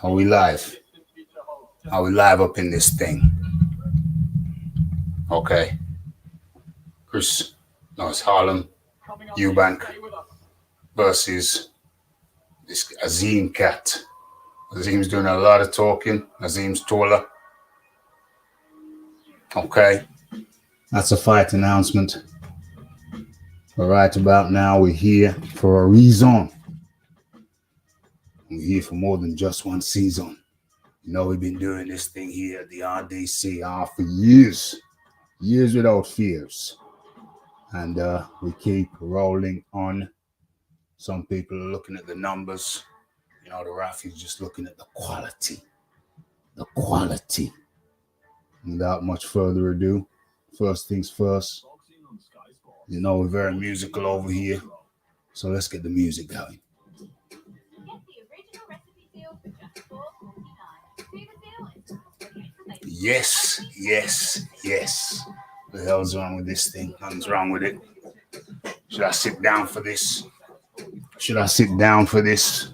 Are we live? Are we live up in this thing? Okay. Chris, no, it's Harlem Eubank versus this Azim cat. Azim's doing a lot of talking. Azim's taller. Okay. That's a fight announcement. But right about now, we're here for a reason. We're here for more than just one season. You know, we've been doing this thing here at the RDCR for years. Years without fears. And we keep rolling on. Some people are looking at the numbers. You know, the ref is just looking at the quality. The quality. Without much further ado, first things first. You know, we're very musical over here. So let's get the music going. Yes, yes, yes. What the hell's wrong with this thing? Nothing's wrong with it. Should I sit down for this? Should I sit down for this?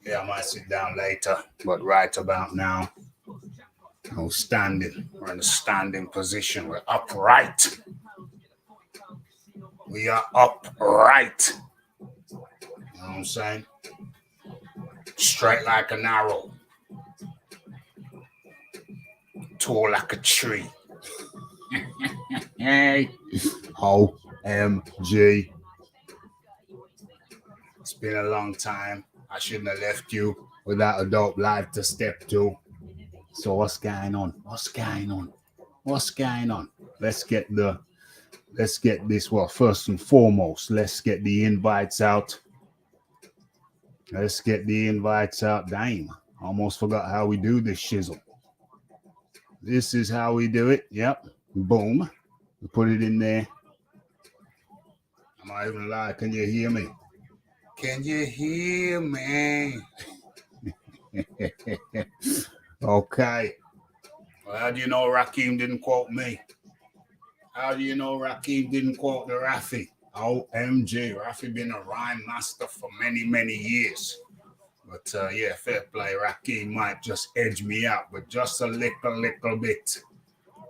Yeah, I might sit down later, but right about now, we're standing. We're in a standing position. We're upright. We are upright. You know what I'm saying? Straight like an arrow. Tall like a tree. Hey. OMG. It's been a long time. I shouldn't have left you without a dope life to step to. So what's going on? What's going on? What's going on? Let's get this. Well, first and foremost, let's get the invites out. Let's get the invites out. Damn, almost forgot how we do this shizzle. This is how we do it. Yep. Boom. We put it in there. I'm not even lying. Can you hear me? Can you hear me? Okay. Well, how do you know Rakim didn't quote me? How do you know Rakim didn't quote the Rafi? OMG. Rafi been a rhyme master for many, many years. But yeah, fair play. Rakim might just edge me out, but just a little bit.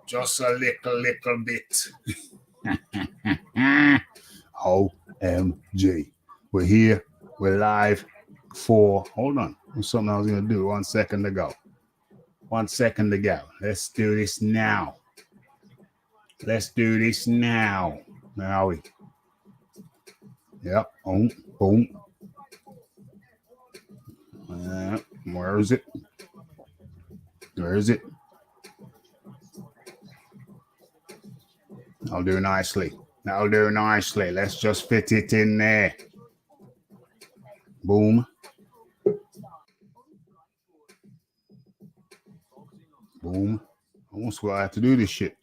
Just a little bit. OMG. We're here. We're live for, hold on. There's something I was going to do 1 second ago. 1 second ago. Let's do this now. Let's do this now. Where are we? Yep. Boom. Boom. Where is it? Where is it? I'll do nicely. That'll do nicely. Let's just fit it in there. Boom. Boom. Almost forgot I had to do this shit.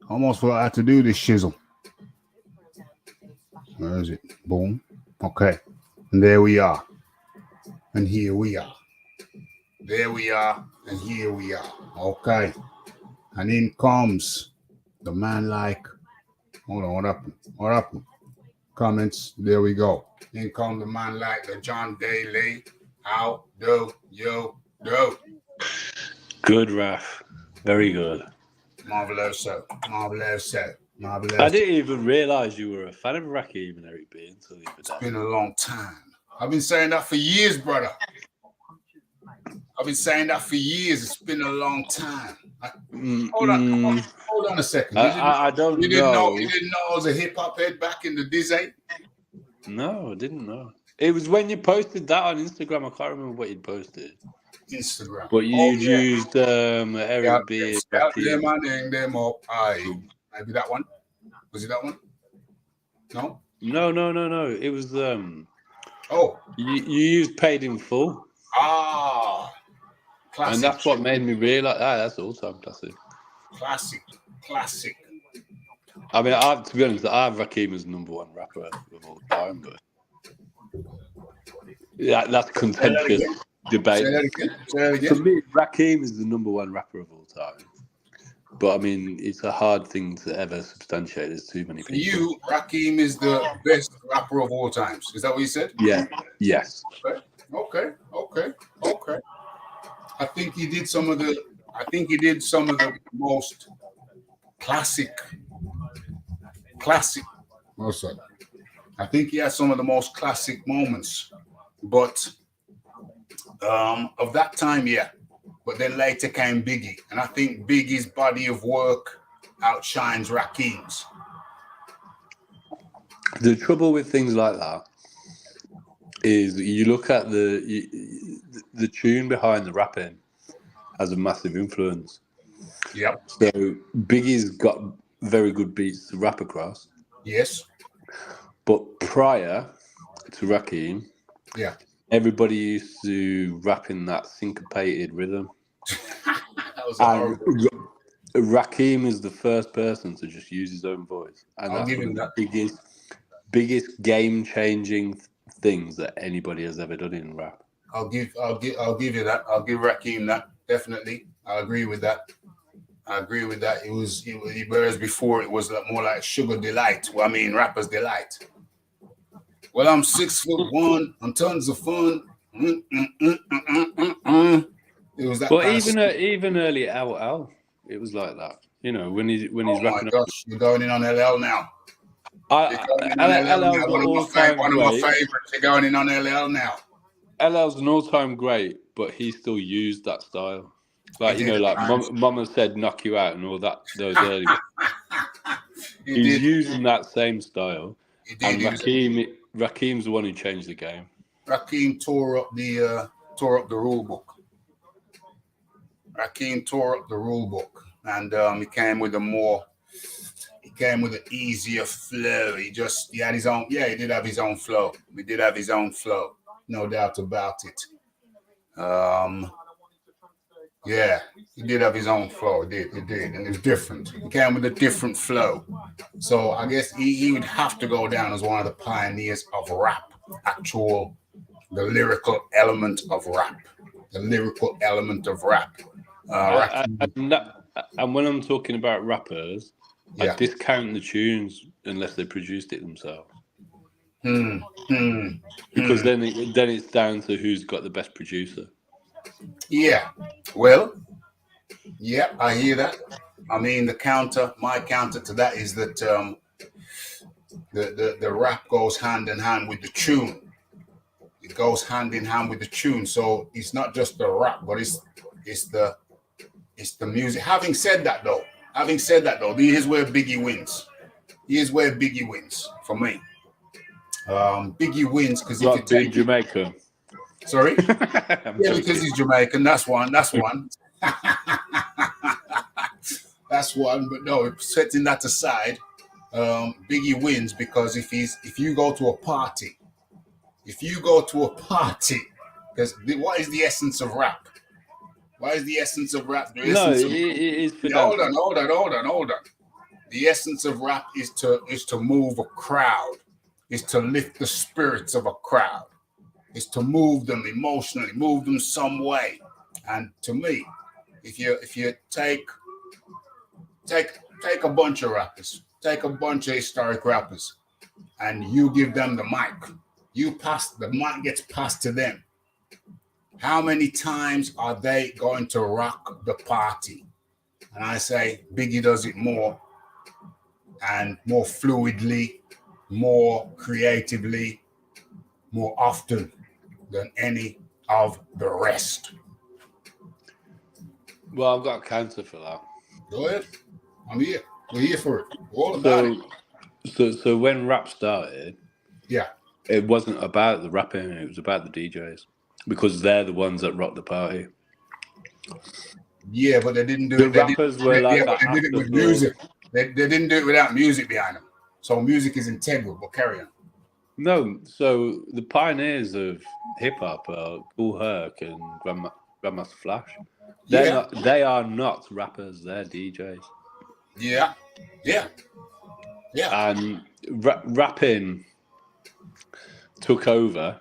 Almost forgot I had to do this shizzle. Where is it? Boom. Okay. And there we are. And here we are. There we are. And here we are. Okay. And in comes the man like. Hold on. What up? What up? Comments. There we go. In comes the man like the John Daly. How do you do? Good, Raf. Very good. Marveloso. Marveloso. Marveloso. I didn't even realise you were a fan of Rakim and Eric B until the other day. It's been a long time. I've been saying that for years, brother. I've been saying that for years. It's been a long time. Hold on a second. I don't know. You didn't know I was a hip hop head back in the Disney? No, I didn't know. It was when you posted that on Instagram. I can't remember what you'd posted. Instagram. But you used Eric B. Them and them up. Maybe that one. Was it that one? No. No. It was Oh. You used Paid in Full. Ah. Classic. And that's what made me realise that's all-time classic. Classic. I mean, to be honest, I have Rakim as number one rapper of all time, but yeah, that's contentious debate. Say that again. For me, Rakim is the number one rapper of all time. But I mean, it's a hard thing to ever substantiate. There's too many For people. you, Rakim is the best rapper of all times. Is that what you said? Yeah. Yes. Okay. I think he did some of the most classic. Oh, sorry. I think he has some of the most classic moments, but of that time, yeah. But then later came Biggie, and I think Biggie's body of work outshines Rakim's. The trouble with things like that is you look at the tune behind the rapping has a massive influence. Yep. So Biggie's got very good beats to rap across. Yes. But prior to Rakim, yeah, everybody used to rap in that syncopated rhythm. That was And horrible. Rakim is the first person to just use his own voice, and I'll that's give one him of that. the biggest game-changing things that anybody has ever done in rap. I'll give you that. I'll give Rakim that, definitely. I agree with that. It was whereas before it was more like Sugar Delight. Well, I mean, Rapper's Delight. Well, I'm 6'1", I'm tons of fun. It was that. Well, even early LL, it was like that. You know, when he's Oh rapping. my gosh, you're going in on LL now. LL's One of my favorites. You're going in on LL now. LL's an all-time great, but he still used that style. Like, you know, like Mama said, knock you out and all that, those early ones. He's using that same style. And Rakim's the one who changed the game. Rakim tore up the rule book. Rakim tore up the rule book, and he came with an easier flow. He had his own. Yeah, he did have his own flow. He did have his own flow, no doubt about it. Yeah, he did have his own flow. He did, and it was different. He came with a different flow. So I guess he would have to go down as one of the pioneers of rap. The lyrical element of rap. And when I'm talking about rappers, I discount the tunes unless they produced it themselves. Because then it's down to who's got the best producer. Yeah. Well, yeah, I hear that. I mean, my counter to that is that the rap goes hand in hand with the tune. It goes hand in hand with the tune. So it's not just the rap, but it's the music. Having said that though, here's where Biggie wins for me. Biggie wins because if you take Jamaica. Sorry? Yeah, because he's Jamaican. That's one. That's one. But no, setting that aside, Biggie wins because if you go to a party, because what is the essence of rap? What is the essence of rap? It is for hold on. The essence of rap is to move a crowd, is to lift the spirits of a crowd, is to move them emotionally, move them some way. And to me, if you take a bunch of rappers, take a bunch of historic rappers, and you give them the mic, the mic gets passed to them. How many times are they going to rock the party? And I say Biggie does it more and more fluidly, more creatively, more often than any of the rest. Well, I've got a counter for that. Go ahead. I'm here. We're here for it. We're all about it. So when rap started, it wasn't about the rapping, it was about the DJs. Because they're the ones that rock the party. Yeah, but they didn't do the it. Rappers were like that. They did it with music. They didn't do it without music behind them. So music is integral. But carry on. No, so the pioneers of hip hop are Kool Herc and Grandmaster Flash. They are not rappers. They're DJs. Yeah. And rapping took over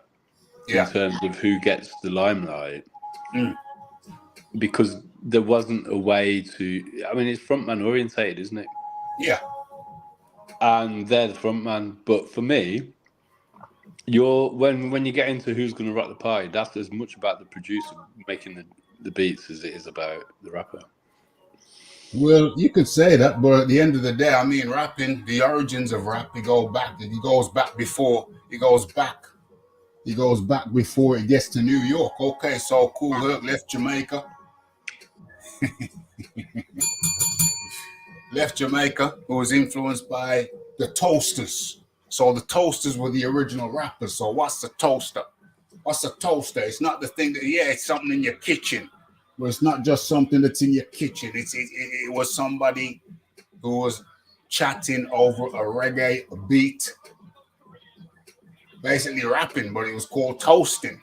in terms of who gets the limelight because there wasn't a way to. I mean, it's frontman orientated, isn't it? Yeah. And they're the frontman. But for me, when you get into who's going to rock the party, that's as much about the producer making the beats as it is about the rapper. Well, you could say that, but at the end of the day, I mean, rapping, the origins of rap, it goes back before it gets to New York. Okay, so Cool Herc left Jamaica. Who was influenced by the Toasters. So the Toasters were the original rappers. So what's the toaster? What's a toaster? It's not the thing that, it's something in your kitchen. But it's not just something that's in your kitchen. It was somebody who was chatting over a reggae beat, basically rapping, but it was called toasting.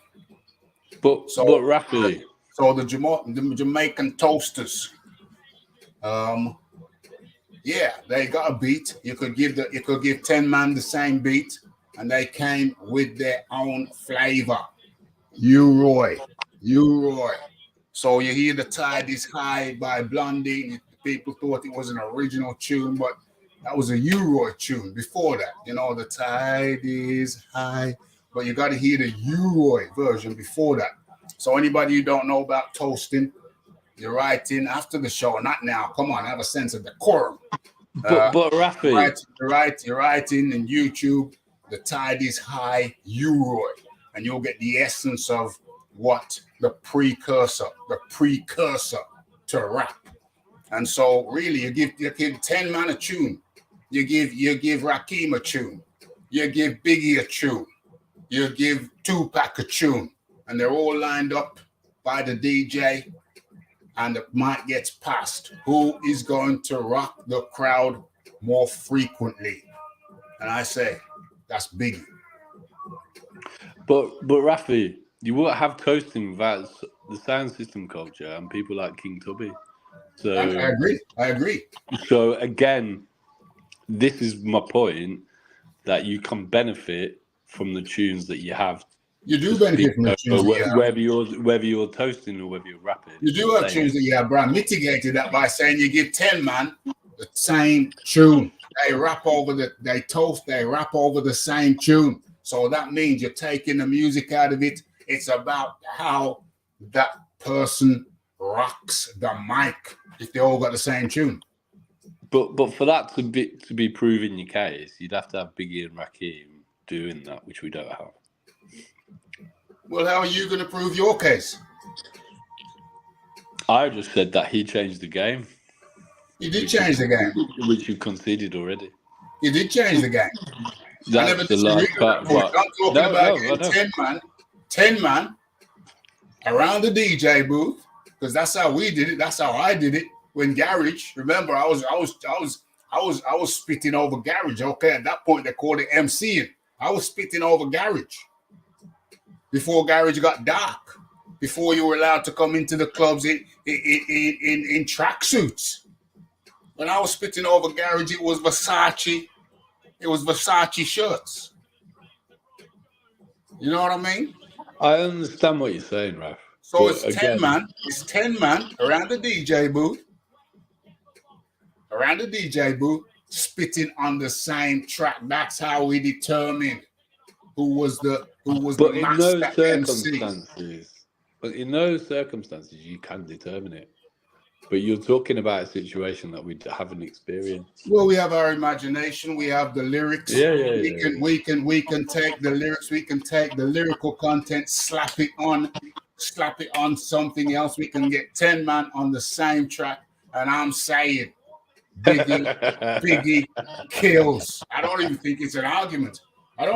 But rapping. So the Jamaican Toasters, they got a beat. You could give 10 man the same beat, and they came with their own flavor. U-Roy. So you hear The Tide Is High by Blondie. People thought it was an original tune, but that was a U-Roy tune before that. The Tide Is High. But you got to hear the U-Roy version before that. So anybody who don't know about toasting, you're writing after the show, not now. Come on, have a sense of decorum. But Rafi, you're writing in YouTube, The Tide Is High, U-Roy, and you'll get the essence of what the precursor to rap. And so really you give 10 man a tune. You give Rakim a tune. You give Biggie a tune. You give Tupac a tune. And they're all lined up by the DJ, and the mic gets passed. Who is going to rock the crowd more frequently? And I say, that's Biggie. But Rafi, you won't have toasting without the sound system culture and people like King Tubby. So I agree. So again, this is my point, that you can benefit from the tunes that you have. You do benefit from the tunes whether you're toasting or whether you're rapping. You do have tunes that you have, Brian. Mitigated that by saying you give 10 man the same tune. They rap over they rap over the same tune. So that means you're taking the music out of it. It's about how that person rocks the mic if they all got the same tune. But for that to be proven your case, you'd have to have Biggie and Rakim doing that, which we don't have. Well, how are you going to prove your case? I just said that he changed the game. He did change the game. Which you conceded already. He did change the game. That's the last part. I'm talking about 10 man around the DJ booth, because that's how we did it. That's how I did it when Garage. Remember, I was spitting over Garage. Okay, at that point they called it MCing. I was spitting over Garage before Garage got dark. Before you were allowed to come into the clubs in tracksuits. When I was spitting over Garage, it was Versace. It was Versace shirts. You know what I mean? I understand what you're saying, Raf. So it's 10 man. It's 10 man around the DJ booth. Spitting on the same track. That's how we determined who was the master MC. But in those circumstances, you can determine it. But you're talking about a situation that we haven't experienced. Well, we have our imagination. We have the lyrics. We can take the lyrics. We can take the lyrical content, slap it on something else. We can get 10 man on the same track. And I'm saying, Biggie kills. I don't even think it's an argument. The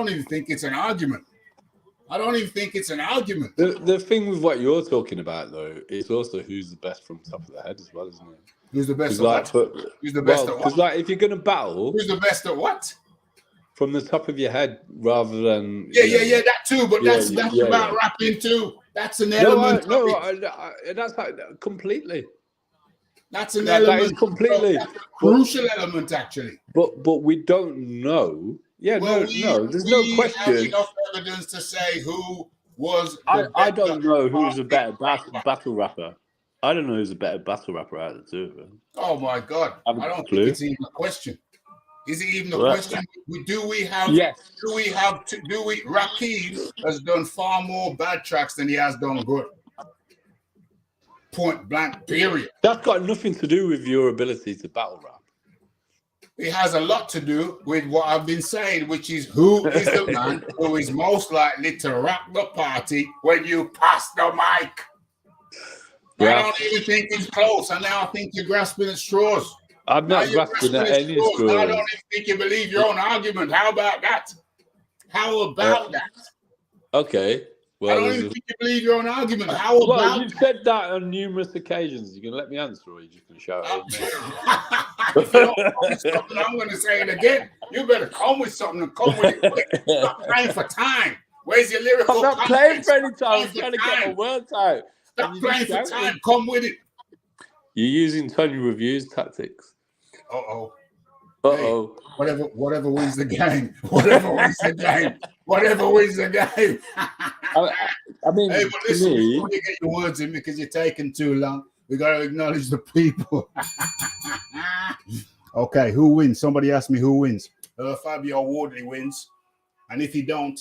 thing with what you're talking about, though, is also who's the best from top of the head as well, isn't it? Who's the best at what? Who's the best at what? Because, if you're going to battle... Who's the best at what? From the top of your head, rather than... Yeah, that too, but that's about rapping too. That's an element that's completely. That's an element. That is completely. That's a crucial element, actually. But we don't know... Yeah, there's no question. Have enough evidence to say who was. I don't know who was a better battle rapper. I don't know who's a better battle rapper out of the two of them. Oh my God! I I don't think it's even a question. Is it even a question? Do we have? Rakim has done far more bad tracks than he has done good. Point blank. Period. That's got nothing to do with your ability to battle rap. It has a lot to do with what I've been saying, which is who is the man who is most likely to rock the party when you pass the mic. I don't even think it's close, and now I think you're grasping at straws. I'm not grasping at any straws. I don't even think you believe your own argument. How about that? How about that? Okay. Well, I don't even think you believe your own argument. How about you've said that on numerous occasions. You can let me answer, or are you just going to shout at me? If you don't come with something, I'm going to say it again. You better come with something and come with it quick. Stop playing for time. Where's your lyrical I'm not playing for any time. I'm trying to get my words out. Stop playing for time. Come with it. You're using Tony Review's tactics. Uh-oh. Uh-oh. Hey, whatever wins the game. Whatever wins the game. Whatever wins the game. I mean, hey, but listen, before you get your words in because you're taking too long, we got to acknowledge the people. Okay, who wins? Somebody asked me who wins. Fabio Wardley wins. And if he don't,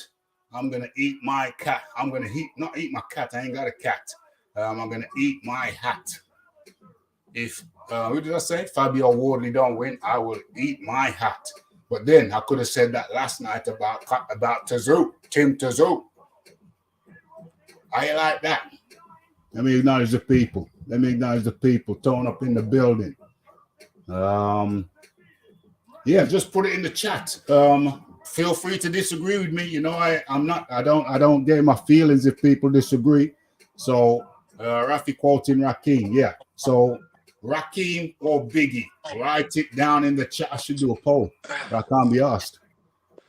I'm going to eat my cat. I'm going to not eat my cat. I ain't got a cat. I'm going to eat my hat. If, who did I say? Fabio Wardley don't win, I will eat my hat. But then I could have said that last night about Tazoo, Tim Tazoo. I like that. Let me acknowledge the people. Tone up in the building. Yeah, just put it in the chat. Feel free to disagree with me. You know, I don't get my feelings if people disagree. So Rafi quoting Rakim. Yeah. So Rakim or Biggie? Write it down in the chat. I should do a poll. I can't be asked.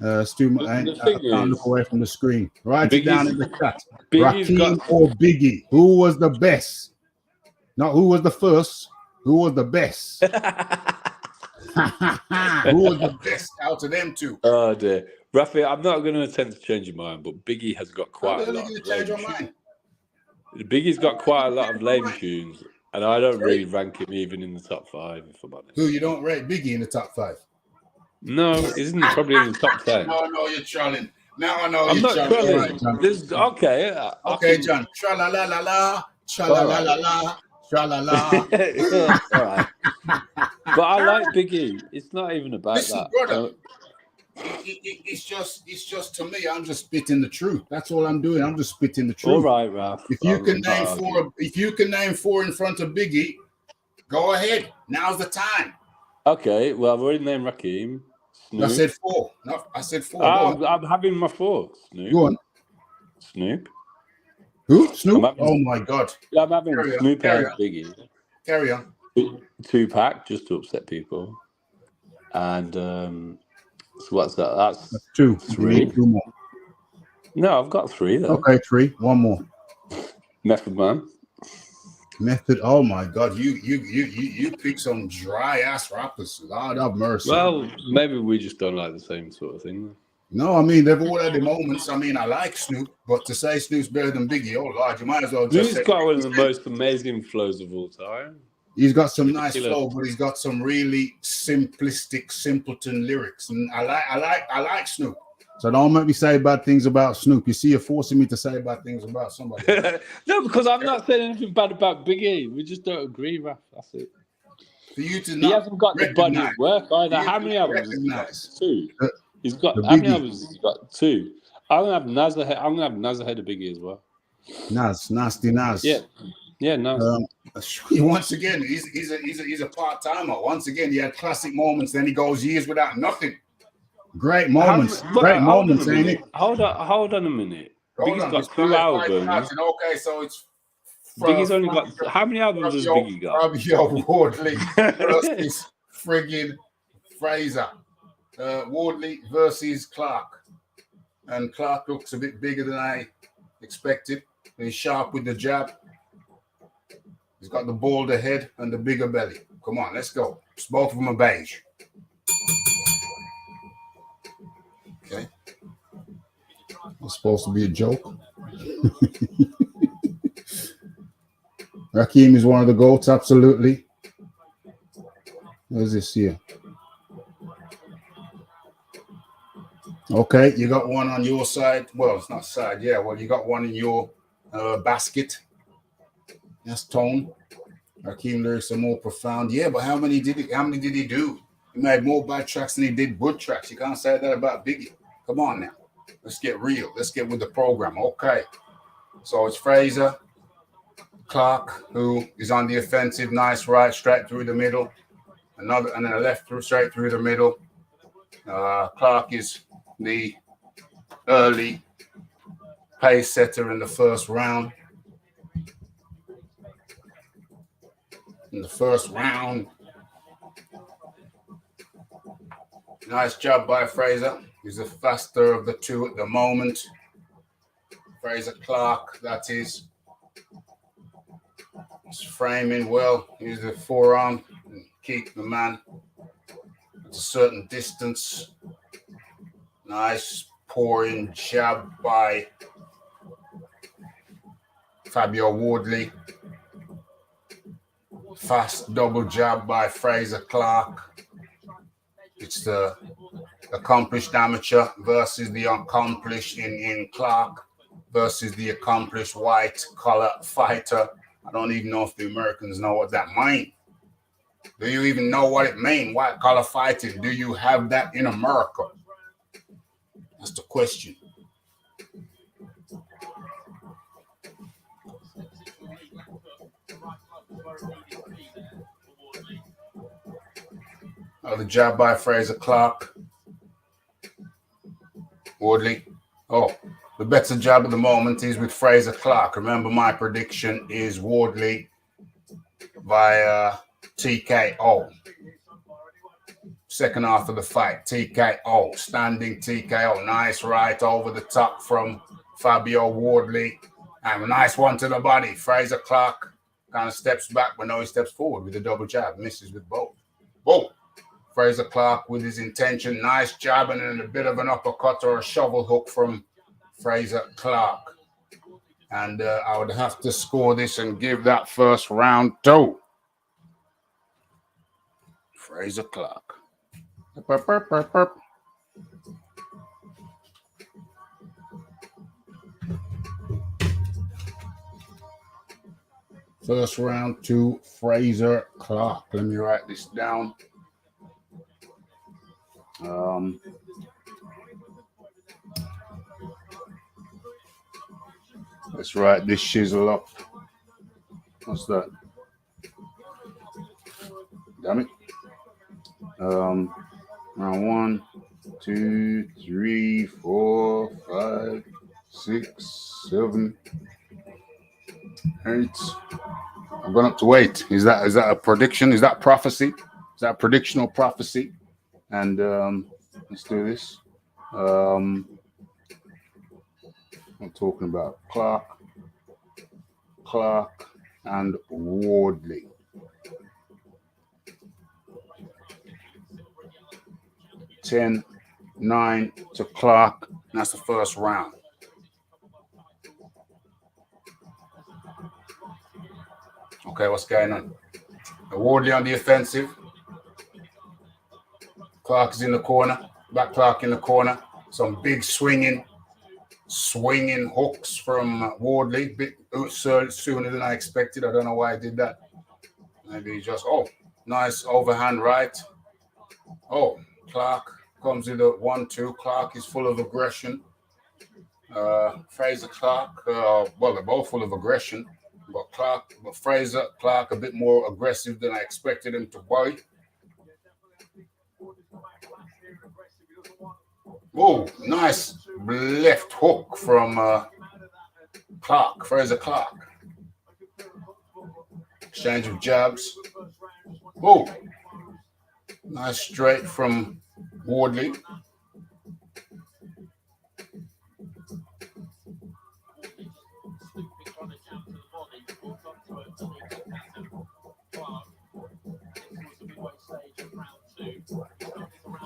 It's too much. I can't look away from the screen. Write it down in the chat. Rakim or Biggie? Who was the best? Not who was the first. Who was the best? Who was the best out of them two? Oh dear, Rafi, I'm not going to attempt to change your mind, but Biggie has got quite a lot. Biggie's got quite a lot of lame tunes, and I don't really rank him even in the top 5. If I'm honest. Who, you don't rate Biggie in the top 5? No, isn't he probably in the top 10? No, you're trolling. Now I know I'm you're trolling. Right, okay, John. Tra la la la la, tra la la la la. Tra-la-la. All right. But I like Biggie. It's not even about that. Brother, it's just to me, I'm just spitting the truth. That's all I'm doing. I'm just spitting the truth. All right, Ralph. If you can name 4 in front of Biggie, go ahead. Now's the time. Okay, well, I've already named Rakim. Snoop. I said 4. No, I said 4. I'm having my 4. Snoop. Go on. Snoop. Who? Snoop? Oh my God. Yeah, I'm having Snoop and Biggie. Carry on. Tupac, just to upset people. And so what's that? That's 2. 3. 2 more. No, I've got 3 though. Okay, 3. 1 more. Method Man. Oh my God, you pick some dry ass rappers. Lord have mercy. Well, maybe we just don't like the same sort of thing. No, I mean they've all had their moments. I mean, I like Snoop, but to say Snoop's better than Biggie, oh Lord, you might as well just. Snoop's got one of the most amazing flows of all time. He's got some nice flow, but he's got some really simplistic, simpleton lyrics, and I like Snoop. So don't make me say bad things about Snoop. You see, you're forcing me to say bad things about somebody. No, because I'm not saying anything bad about Biggie. We just don't agree, Raph. That's it. For you to he hasn't got the body of work either. How many albums has he got? 2. He's got how many albums has he got? 2. I'm gonna have Nas ahead of Biggie as well. Nasty Nas. Yeah, Nas. Once again, he's a part-timer. Once again, he had classic moments, then he goes years without nothing. Great moments. Ain't it? Hold on a minute. Biggie's got 2 albums. Okay, so it's Biggie's only got how many albums has Biggie got? Fabio Wardley versus friggin' Fraser. Wardley versus Clarke. And Clarke looks a bit bigger than I expected. He's sharp with the jab. He's got the bolder head and the bigger belly. Come on, let's go. Both of them are beige. Okay. It's supposed to be a joke. Raheem is one of the GOATs, absolutely. What is this here? Okay, you got one on your side. Well, it's not side, yeah. Well, you got one in your basket. That's tone. Raheem lyrics are more profound. Yeah, but how many did he do? He made more bad tracks than he did good tracks. You can't say that about Biggie. Come on now. Let's get real. Let's get with the program. Okay. So it's Fraser, Clarke, who is on the offensive. Nice right, straight through the middle. Another, and then a left through, straight through the middle. Clarke is the early pace setter in the first round. In the first round. Nice job by Fraser. He's the faster of the two at the moment. Fraser Clarke, that is. He's framing well. Use the forearm and keep the man at a certain distance. Nice pouring jab by Fabio Wardley. Fast double jab by Fraser Clarke. It's the accomplished amateur versus the accomplished in Clarke versus the accomplished white collar fighter. I don't even know if the Americans know what that means. Do you even know what it means? White collar fighting. Do you have that in America? That's the question. The jab by Fraser Clarke. Wardley. Oh, the better jab at the moment is with Fraser Clarke. Remember, my prediction is Wardley via TKO. Second half of the fight, TKO. Standing TKO. Nice right over the top from Fabio Wardley. And a nice one to the body. Fraser Clarke kind of steps back, but no, he steps forward with a double jab. Misses with both. Whoa. Fraser Clarke with his intention. Nice jab and then a bit of an uppercut or a shovel hook from Fraser Clarke. And I would have to score this and give that first round to Fraser Clarke. First round to Fraser Clarke. Let me write this down. Let's write this shizzle up. What's that? Damn it. Round 1, 2, 3, 4, 5, 6, 7, 8. I'm going up to 8. Is that a prediction? Is that prophecy? Is that a prediction or prophecy? And let's do this. I'm talking about Clarke and Wardley. 10-9 to Clarke. That's the first round. Okay, what's going on? Wardley on the offensive. Clarke is in the corner. Back Clarke in the corner. Some big swinging hooks from Wardley. Bit sooner than I expected. I don't know why I did that. Maybe he just, nice overhand right. Oh, Clarke comes with a 1-2. Clarke is full of aggression. Fraser Clarke, well, they're both full of aggression. But Fraser Clarke a bit more aggressive than I expected him to be. Oh, nice left hook from Clarke, Fraser Clarke. Exchange of jabs. Oh, nice straight from Wardley.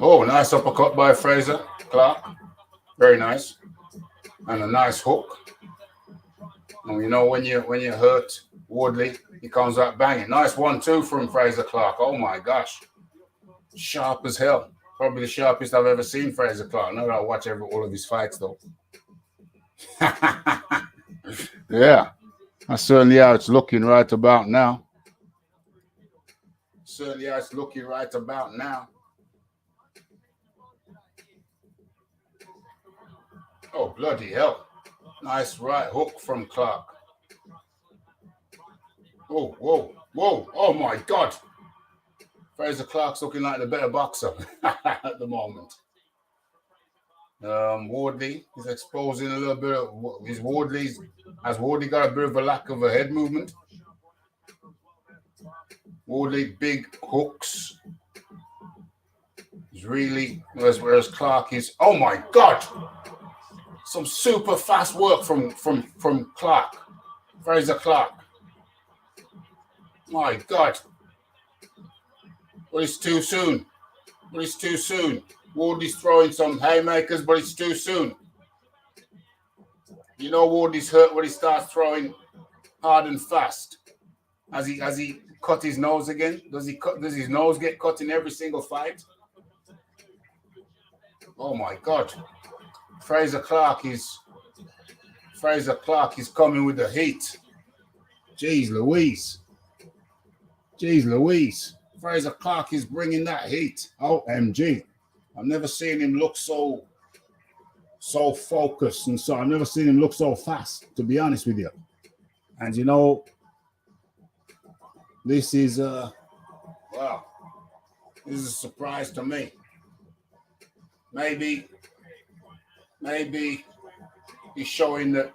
Oh, nice uppercut by Fraser Clarke. Very nice. And a nice hook. And you know when you hurt Wardley, He comes up banging. Nice 1-2 from Fraser Clarke. Oh my gosh. Sharp as hell. Probably the sharpest I've ever seen Fraser Clarke. Now that I watch all of his fights though. Yeah. That's certainly how it's looking right about now. Certainly how it's looking right about now. Oh, bloody hell. Nice right hook from Clarke. Oh, whoa, whoa. Oh, my God. Fraser Clarke's looking like the better boxer at the moment. Wardley is exposing a little bit of his Wardley's. Has Wardley got a bit of a lack of a head movement? Wardley, big hooks. He's really, whereas Clarke is, oh my God. Some super fast work from Clarke. Fraser Clarke. My God. But it's too soon. But it's too soon. Wardley's throwing some haymakers, but it's too soon. You know Wardley's hurt when he starts throwing hard and fast. Has he cut his nose again? Does his nose get cut in every single fight? Oh my God. Fraser Clarke is coming with the heat. Jeez Louise. Jeez Louise. Fraser Clarke is bringing that heat. OMG. I've never seen him look so focused, and so I've never seen him look so fast, to be honest with you. And you know, this is wow. This is a surprise to me. Maybe he's showing that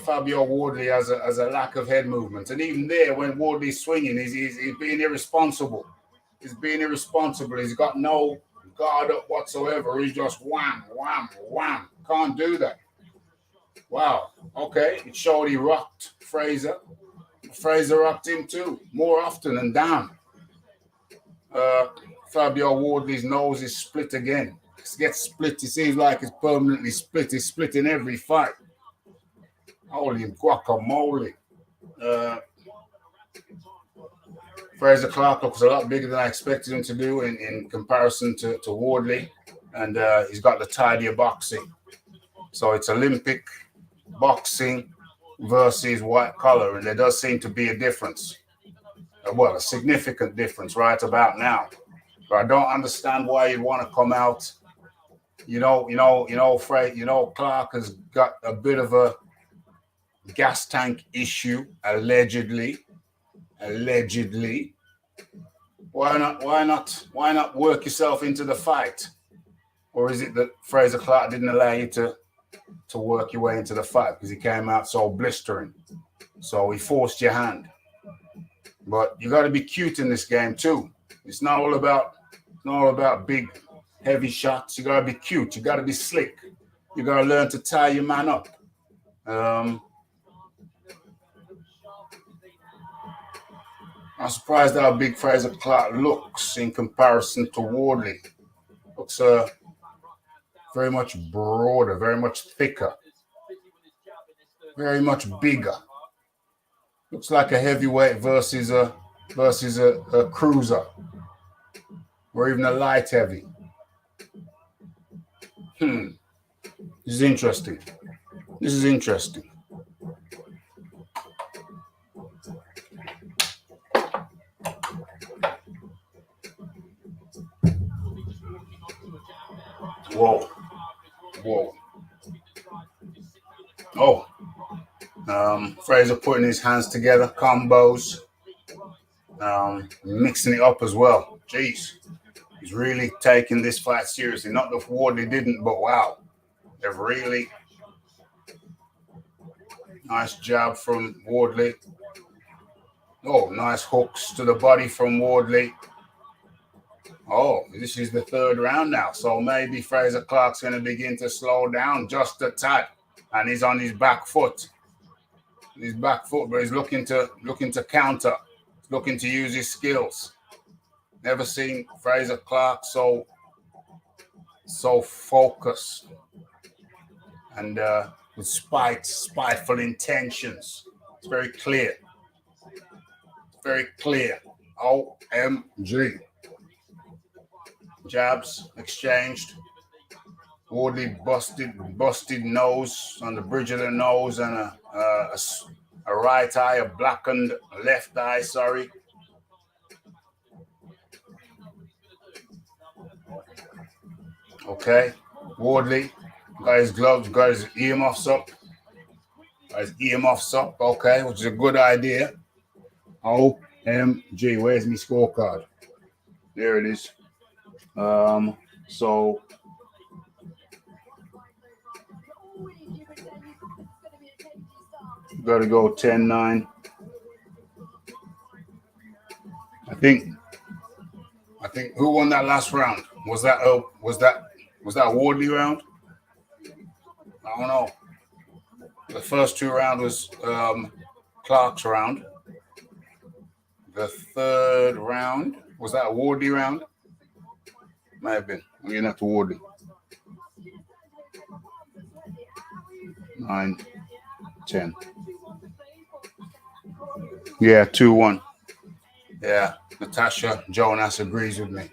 Fabio Wardley has a lack of head movement. And even there, when Wardley's swinging, he's being irresponsible. He's being irresponsible. He's got no guard up whatsoever. He's just wham, wham, wham. Can't do that. Wow. Okay. It showed he rocked Fraser. Fraser rocked him too, more often and down. Fabio Wardley's nose is split again. It gets split. It seems like it's permanently split. It's split in every fight. Holy guacamole. Fraser Clarke looks a lot bigger than I expected him to do in comparison to Wardley. And he's got the tidier boxing. So it's Olympic boxing versus white collar. And there does seem to be a difference. Well, a significant difference right about now. But I don't understand why you'd want to come out. Clarke has got a bit of a gas tank issue, allegedly. Why not work yourself into the fight? Or is it that Fraser Clarke didn't allow you to work your way into the fight because he came out so blistering? So he forced your hand. But you got to be cute in this game too. It's not all about big, heavy shots. You got to be cute. You got to be slick. You got to learn to tie your man up. I'm surprised how big Fraser Clarke looks in comparison to Wardley. Looks very much broader, very much thicker, very much bigger. Looks like a heavyweight versus a cruiser, or even a light heavy. This is interesting. Whoa. Oh. Fraser putting his hands together, combos, mixing it up as well. Jeez. He's really taking this fight seriously. Not that Wardley didn't, but wow. They've really... Nice jab from Wardley. Oh, nice hooks to the body from Wardley. Oh, this is the third round now. So maybe Fraser Clarke's going to begin to slow down just a tad. And he's on his back foot. But he's looking to counter. He's looking to use his skills. Never seen Fraser Clarke so focused and with spiteful intentions. It's very clear. Very clear. OMG. Jabs exchanged. Wardley busted nose on the bridge of the nose and a right eye, a blackened left eye, sorry. Okay. Wardley got his gloves, got his earmuffs up. Okay, which is a good idea. OMG, where's my scorecard? There it is. So got to go 10-9. I think who won that last round? Was that Wardley round? I don't know. The first two rounds was Clarke's round. The third round was that Wardley round? Might have been. I'm getting up to Wardley. 9, 10. Yeah, 2-1. Yeah, Natasha Jonas agrees with me.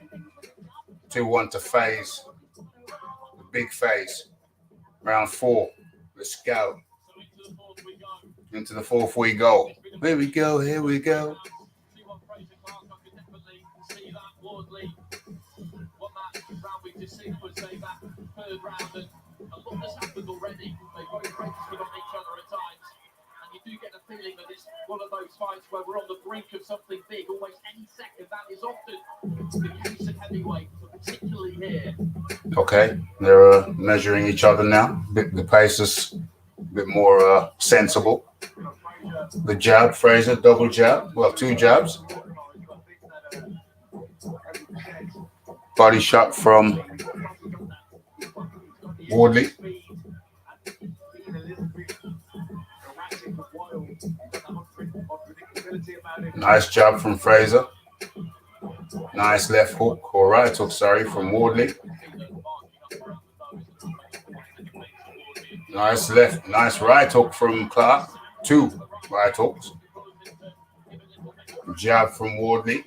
2-1 to FaZe. The big FaZe. Round 4. Let's go. Into the fourth we go. Here we go. Here we go. You do get the feeling that it's one of those fights where we're on the brink of something big. Almost any second. That is often the case at heavyweight, particularly here. Okay, they're measuring each other now. The pace is a bit more sensible. The jab, Fraser, double jab. Well, 2 jabs. Body shot from Wardley. Nice jab from Fraser. Nice left hook or right hook, sorry, from Wardley. Nice right hook from Clarke. 2 right hooks. Jab from Wardley.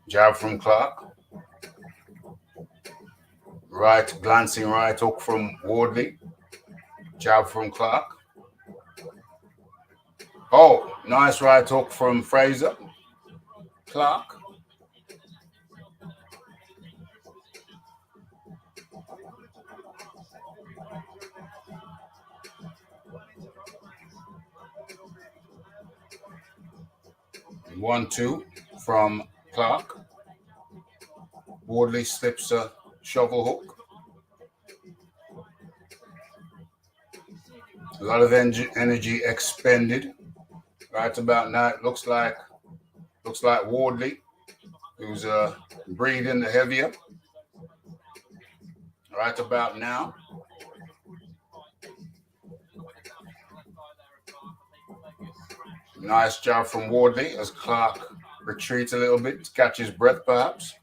Jab from Clarke. Glancing right hook from Wardley. Jab from Clarke. Oh, nice right hook from Fraser. Clarke. One, 2 from Clarke. Wardley slips a shovel hook. A lot of energy expended. Right about now, it looks like Wardley, who's breathing the heavier. Right about now. Nice job from Wardley as Clarke retreats a little bit to catch his breath, perhaps.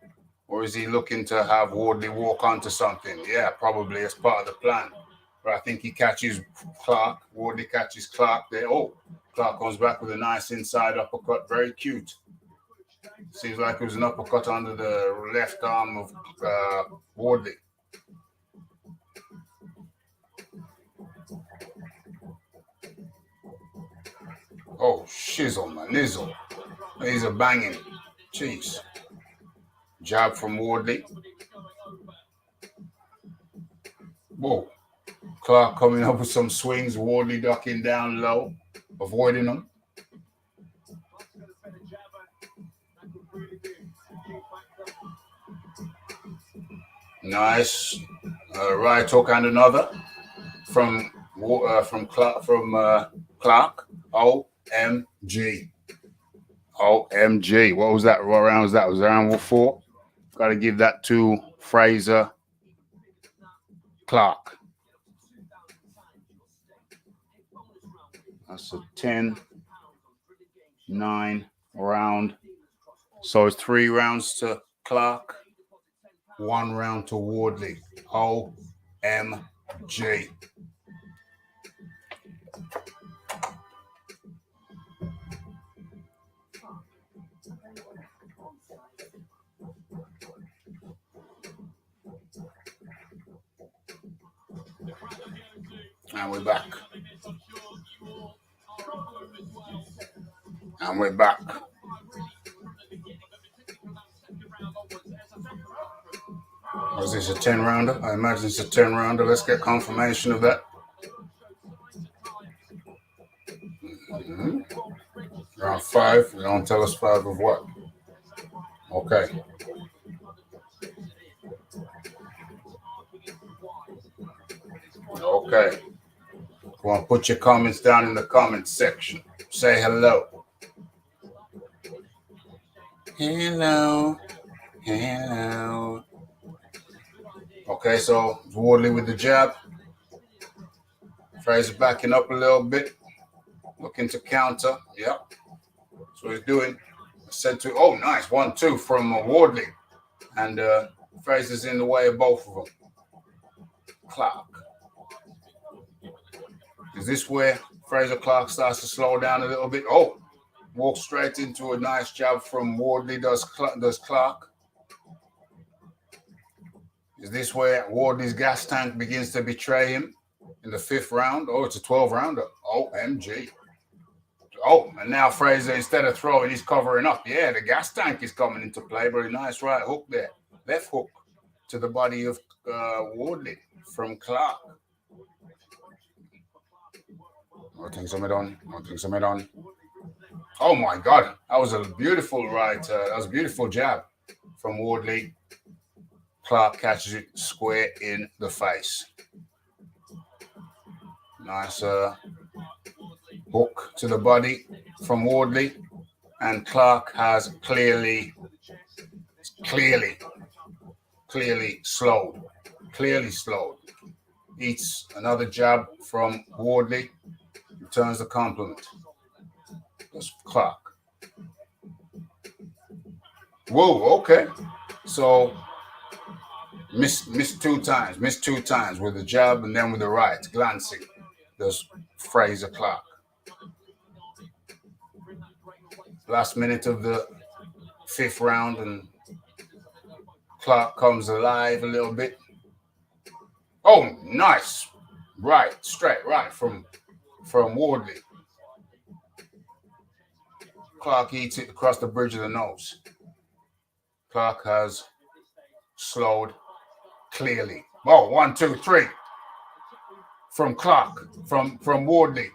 Or is he looking to have Wardley walk onto something? Yeah, probably as part of the plan. But I think he catches Clarke. Wardley catches Clarke there. Oh, Clarke comes back with a nice inside uppercut. Very cute. Seems like it was an uppercut under the left arm of Wardley. Oh, shizzle, man. Nizzle. These are banging. Jeez. Jab from Wardley. Whoa. Clarke coming up with some swings. Wardley ducking down low, avoiding them. Nice. Right hook and another from Clarke. OMG. OMG. What was that? What round was that? Was that round 4? Got to give that to Fraser Clarke. That's a 10-9 round. So it's 3 rounds to Clarke, 1 round to Wardley. OMG. And we're back. And we're back. Was this a 10-rounder? I imagine it's a 10-rounder. Let's get confirmation of that. Mm-hmm. Round 5. You don't tell us 5 of what? Okay. Okay. Go on, put your comments down in the comment section. Say hello. Hello. Hello. Okay, so Wardley with the jab. Fraser backing up a little bit. Looking to counter. Yep. That's what he's doing. Said to, oh, nice. 1-2 from Wardley. And Fraser's in the way of both of them. Clarke. Is this where Fraser Clarke starts to slow down a little bit? Oh, walks straight into a nice jab from Wardley. Does Clarke. Is this where Wardley's gas tank begins to betray him in the 5th round? Oh, it's a 12-rounder. Oh, MG. Oh, and now Fraser, instead of throwing, he's covering up. Yeah, the gas tank is coming into play. Very nice right hook there. Left hook to the body of Wardley from Clarke. I think something on. Oh, my God. That was a beautiful right. That was a beautiful jab from Wardley. Clarke catches it square in the face. Nice hook to the body from Wardley. And Clarke has clearly slowed. Eats another jab from Wardley. Returns the compliment. That's Clarke. Whoa, okay. So missed 2 times. Missed 2 times with the jab and then with the right. Glancing. There's Fraser Clarke. Last minute of the 5th round and Clarke comes alive a little bit. Oh, nice. Right, straight right from Wardley. Clarke eats it across the bridge of the nose. Clarke has slowed clearly. Oh, 1, 2, 3 from Clarke, from Wardley.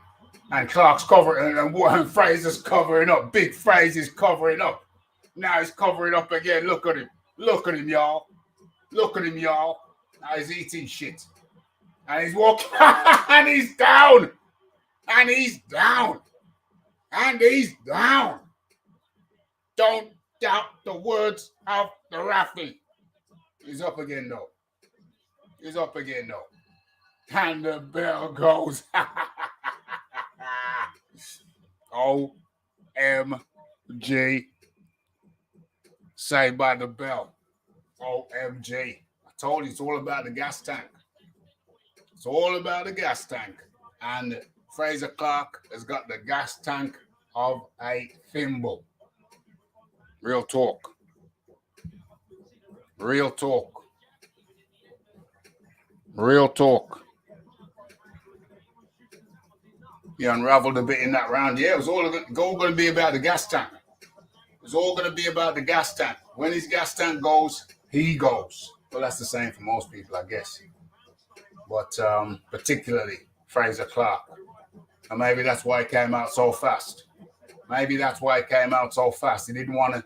And Clarke's covering, and Fraser's covering up. Big Fraser's covering up. Now he's covering up again. Look at him. Look at him, y'all. Look at him, y'all. Now he's eating shit. And he's walking. And he's down. And he's down. And he's down. Don't doubt the words of the referee. He's up again, though. And the bell goes. OMG. Saved by the bell. OMG. I told you it's all about the gas tank. It's all about the gas tank. And Fraser Clarke has got the gas tank of a thimble. Real talk. He unraveled a bit in that round. Yeah, it was all going to be about the gas tank. When his gas tank goes, he goes. Well, that's the same for most people, I guess. But particularly Fraser Clarke. And maybe that's why he came out so fast. He didn't want to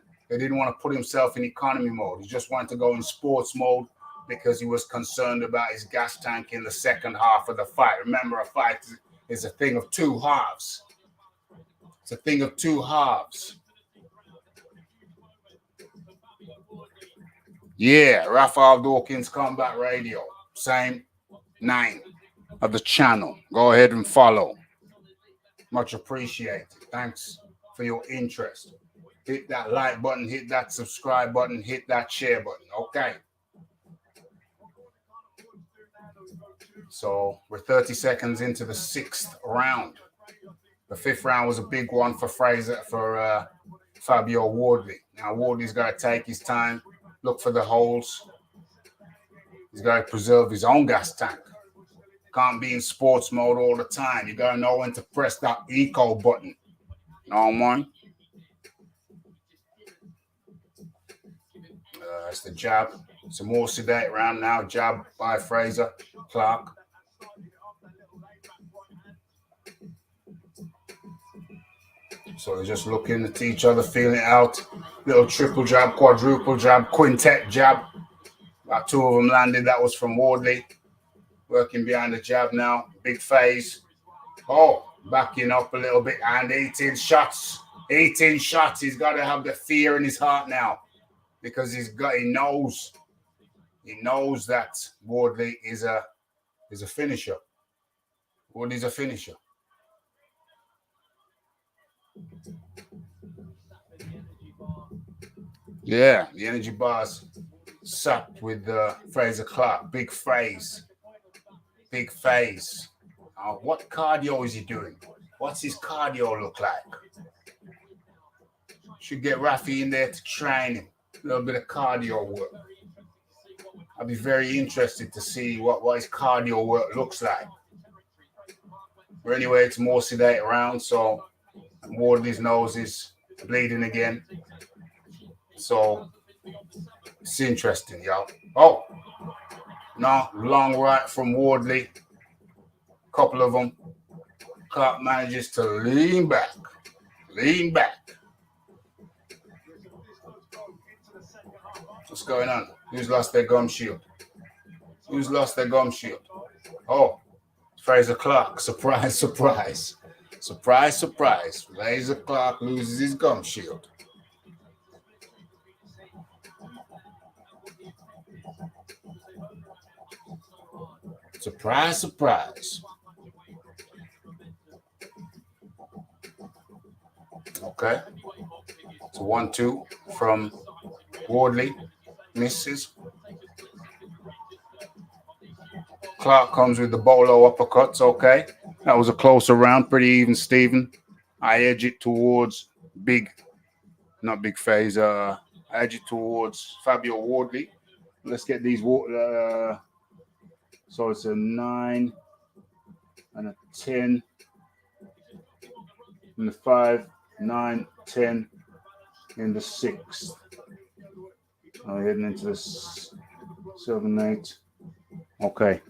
put himself in economy mode. He just wanted to go in sports mode because he was concerned about his gas tank in the second half of the fight. Remember, a fight is a thing of 2 halves. Yeah, Raphael Dawkins Combat Radio. Same name of the channel. Go ahead and follow. Much appreciated. Thanks for your interest. Hit that like button, hit that subscribe button, hit that share button. Okay. So we're 30 seconds into the 6th round. The 5th round was a big one for Fabio Wardley. Now Wardley's got to take his time, look for the holes. He's got to preserve his own gas tank. Can't be in sports mode all the time. You gotta know when to press that eco button. No, man. It's the jab. It's a more sedate round now. Jab by Fraser. Clarke. So they're just looking at each other, feeling it out. Little triple jab, quadruple jab, quintet jab. About 2 of them landed. That was from Wardley. Working behind the jab now. Big phase. Oh, backing up a little bit. And 18 shots. 18 shots. He's got to have the fear in his heart now. Because he knows that Wardley is a finisher. Wardley's a finisher. Yeah, the energy bars sucked with Fraser Clarke. Big phase. Big phase. What cardio is he doing? What's his cardio look like? Should get Rafi in there to train him. A little bit of cardio work. I'll be very interested to see what his cardio work looks like. But anyway, it's more sedate around, so Wardley's nose is bleeding again. So it's interesting, y'all. Oh, no, long right from Wardley. Couple of them. Clarke manages to lean back. Lean back. What's going on? Who's lost their gum shield? Who's lost their gum shield? Oh, Fraser Clarke. Surprise, surprise. Surprise, surprise. Fraser Clarke loses his gum shield. Surprise, surprise. Okay. It's a 1-2 from Wardley. Misses. Clarke comes with the bolo uppercuts. Okay. That was a closer round. Pretty even, Stephen. I edge it towards not big phase. I edge it towards Fabio Wardley. Let's get these. So it's a 9 and a 10 and the 5, 9, 10 in the 6th. Heading into the 7, 8. Okay.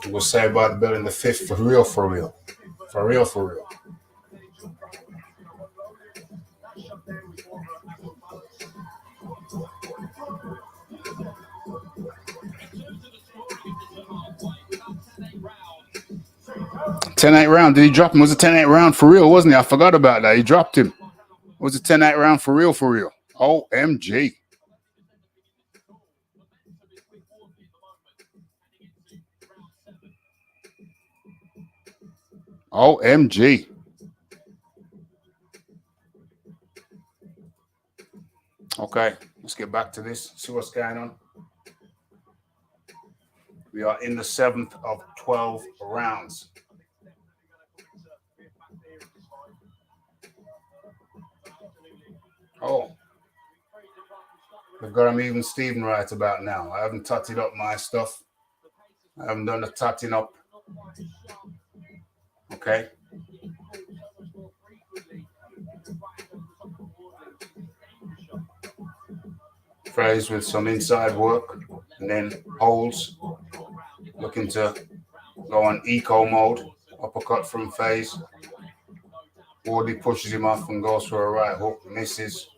We'll say about the bell in the 5th for real, for real. For real, for real. $10-8 round. Did he drop him? It was a $10-8 round for real, wasn't he? I forgot about that. He dropped him. It was a $10-8 round for real, for real. OMG. OMG. Okay, let's get back to this. See what's going on. We are in the 7th of 12 rounds. Oh, we've got him even Stephen right about now. I haven't tutted up my stuff. I haven't done the tutting up. Okay. Phrase with some inside work and then holds. Looking to go on eco mode. Uppercut from phase. Wardley pushes him off and goes for a right hook. Misses.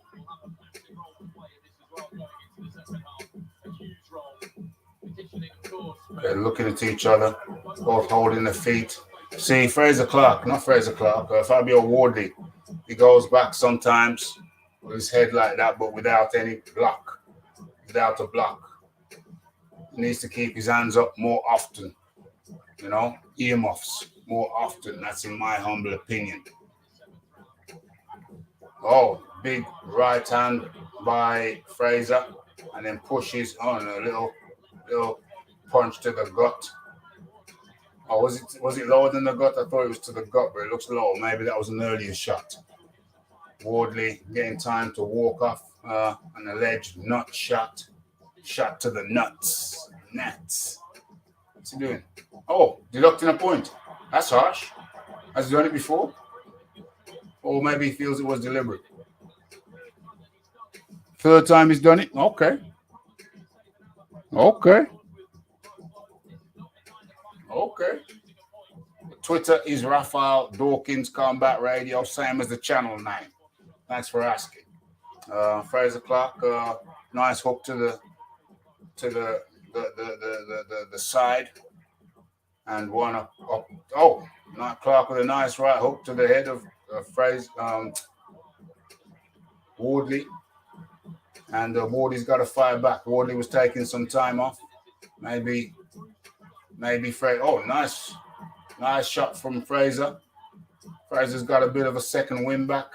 They're looking at each other. Both holding their feet. See, Fraser Clarke, not Fraser Clarke, Fabio Wardley. He goes back sometimes with his head like that, but without any block. Without a block. He needs to keep his hands up more often. You know, earmuffs more often. That's in my humble opinion. Oh, big right hand by Fraser, and then pushes on a little punch to the gut. Oh, was it lower than the gut? I thought it was to the gut, but it looks low. Maybe that was an earlier shot. Wardley getting time to walk off an alleged nut shot. Shot to the nuts. What's he doing? Oh, deducting a point. That's harsh. Has he done it before? Or maybe he feels it was deliberate. Third time he's done it? Okay. Twitter is Raphael Dawkins Combat Radio, same as the channel name. Thanks for asking. Fraser Clarke, nice hook to the side, and one up. Oh, Clarke with a nice right hook to the head of Wardley, and Wardley's got to fire back. Wardley was taking some time off. Maybe Fraser. Oh, nice shot from Fraser. Fraser's got a bit of a second win back,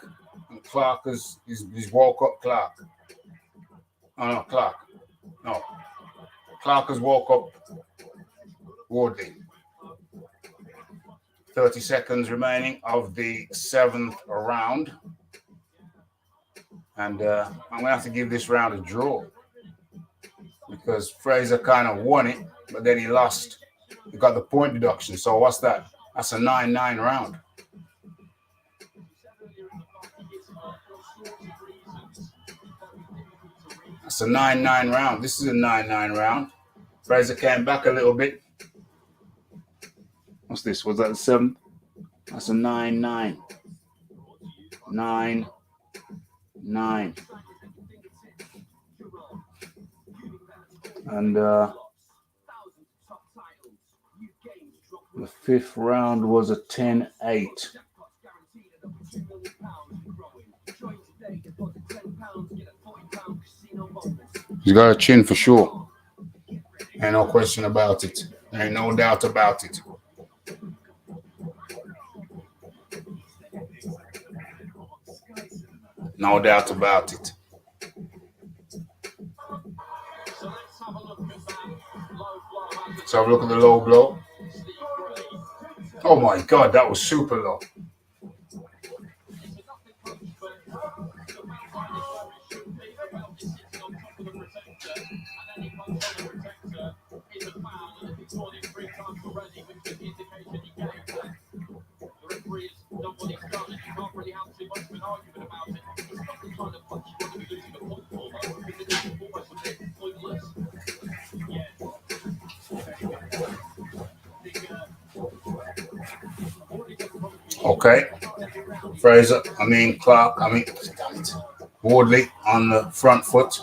and Clarke is woke up Clarke. Oh no, Clarke. No, Clarke has woke up Wardley. 30 seconds remaining of the 7th round. And I'm going to have to give this round a draw because Fraser kind of won it, but then he lost. He got the point deduction. So what's that? That's a 9-9 round. That's a 9-9 round. This is a 9-9 round. Fraser came back a little bit. What's this? Was that the 7th? That's a 9-9. 9-9. And the 5th round was a 10-8. He's got a chin for sure. Ain't no question about it. Ain't no doubt about it. No doubt about it. So have a look at the low blow. Oh my God, that was super low. Okay. Wardley on the front foot.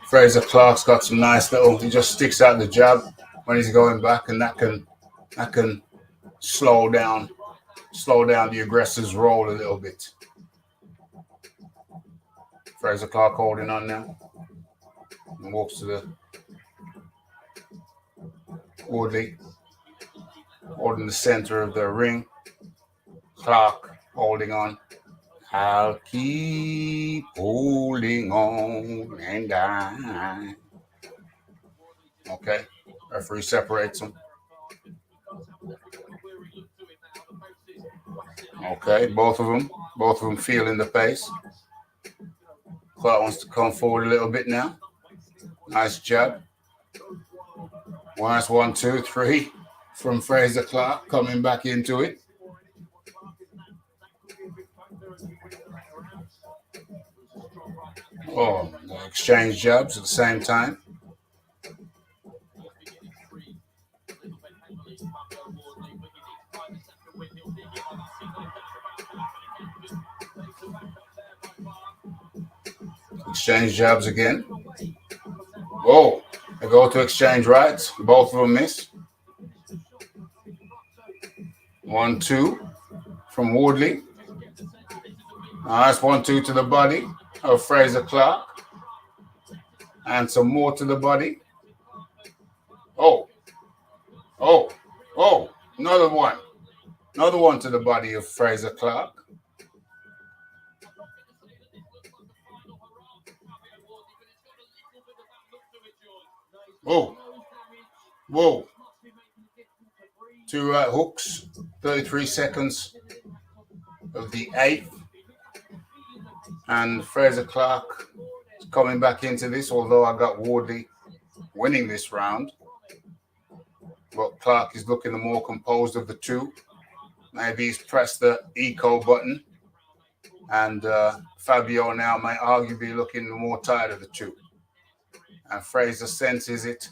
Fraser Clarke's got some nice little, he just sticks out the jab when he's going back, and that can slow down the aggressor's roll a little bit. Fraser Clarke holding on now. And walks to the Wardley, holding the center of the ring. Clarke holding on. I'll keep holding on and I. Okay, referee separates them. Okay, both of them feeling the pace. Clarke wants to come forward a little bit now. Nice jab. Nice 1, 2, 3 from Fraser Clarke coming back into it. Oh, exchange jabs at the same time. Exchange jabs again. Whoa, they go to exchange rights. Both of them miss. 1, 2 from Wardley. Nice 1, 2 to the body of Fraser Clarke. And some more to the body. Oh, another one. Another one to the body of Fraser Clarke. Whoa. Two right hooks, 33 seconds of the 8th. And Fraser Clarke is coming back into this, although I got Wardley winning this round. But Clarke is looking the more composed of the two. Maybe he's pressed the eco button. And Fabio now might arguably be looking the more tired of the two. And Fraser senses it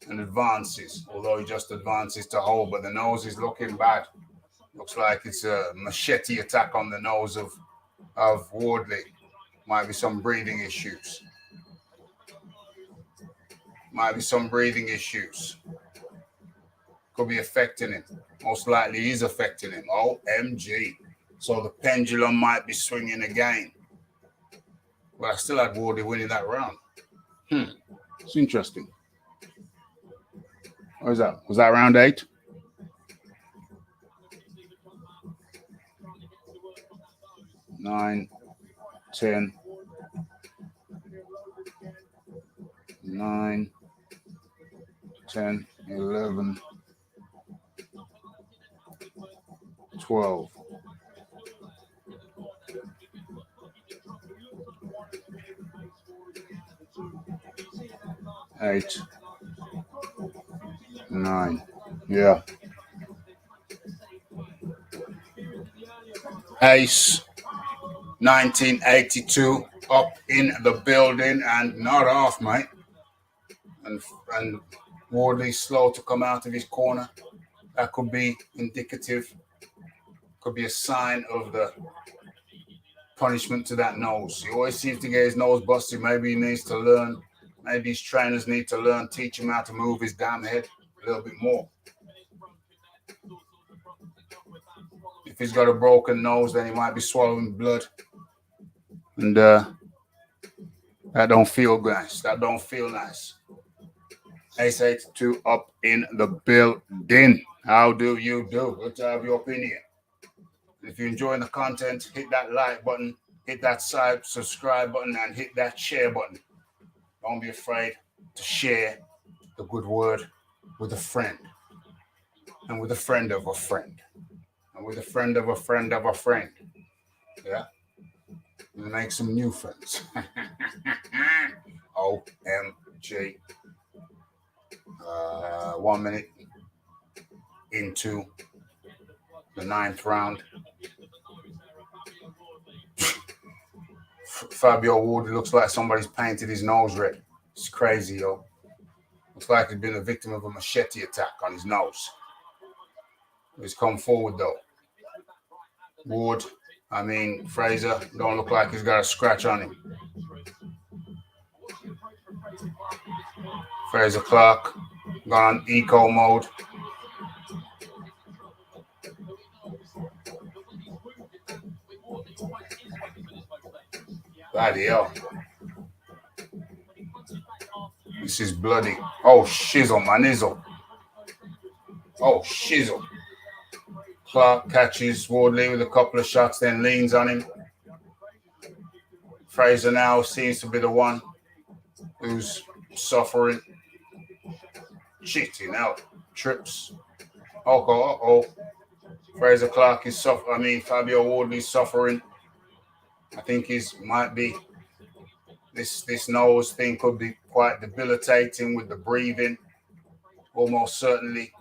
and advances, although he just advances to hold, but the nose is looking bad. Looks like it's a machete attack on the nose of Wardley. Might be some breathing issues. Could be affecting him. Most likely is affecting him. OMG. So the pendulum might be swinging again. But I still had Wardley winning that round. It's interesting. What was that? Was that round 8? Nine, 10, 9, 10, 11, 12. Eight, 9. Yeah. Ace, 1982, up in the building and not off, mate. And Wardley slow to come out of his corner. That could be indicative. Could be a sign of the punishment to that nose. He always seems to get his nose busted. Maybe he needs to learn. Maybe his trainers need to learn, teach him how to move his damn head a little bit more. If he's got a broken nose, then he might be swallowing blood. And that don't feel nice. That don't feel nice. Ace 82 up in the building. How do you do? Let's have your opinion. If you're enjoying the content, hit that like button, hit that subscribe button, and hit that share button. Don't be afraid to share the good word with a friend, and with a friend of a friend, and with a friend of a friend of a friend. Yeah? And make some new friends. OMG. 1 minute into the 9th round. Fabio Wardley looks like somebody's painted his nose red. It's crazy, yo. Looks like he's been a victim of a machete attack on his nose. He's come forward, though. Fraser don't look like he's got a scratch on him. Fraser Clarke gone on eco mode. Bloody hell. This is bloody. Oh, shizzle, my nizzle. Oh, shizzle. Clarke catches Wardley with a couple of shots, then leans on him. Fraser now seems to be the one who's suffering. Cheating out. Trips. Uh-oh. Fraser Clarke is suffering. Fabio Wardley's suffering. I think this nose thing could be quite debilitating with the breathing, almost certainly.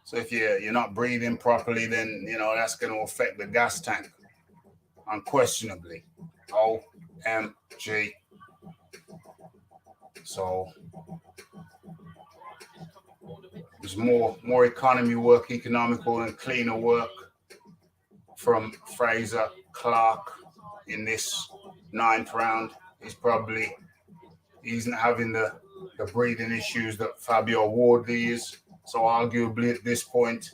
So if you're not breathing properly, then, that's going to affect the gas tank, unquestionably. OMG. So there's more economy work, economical and cleaner work from Fraser Clarke in this 9th round. He's not having the breathing issues that Fabio Wardley is. So arguably at this point,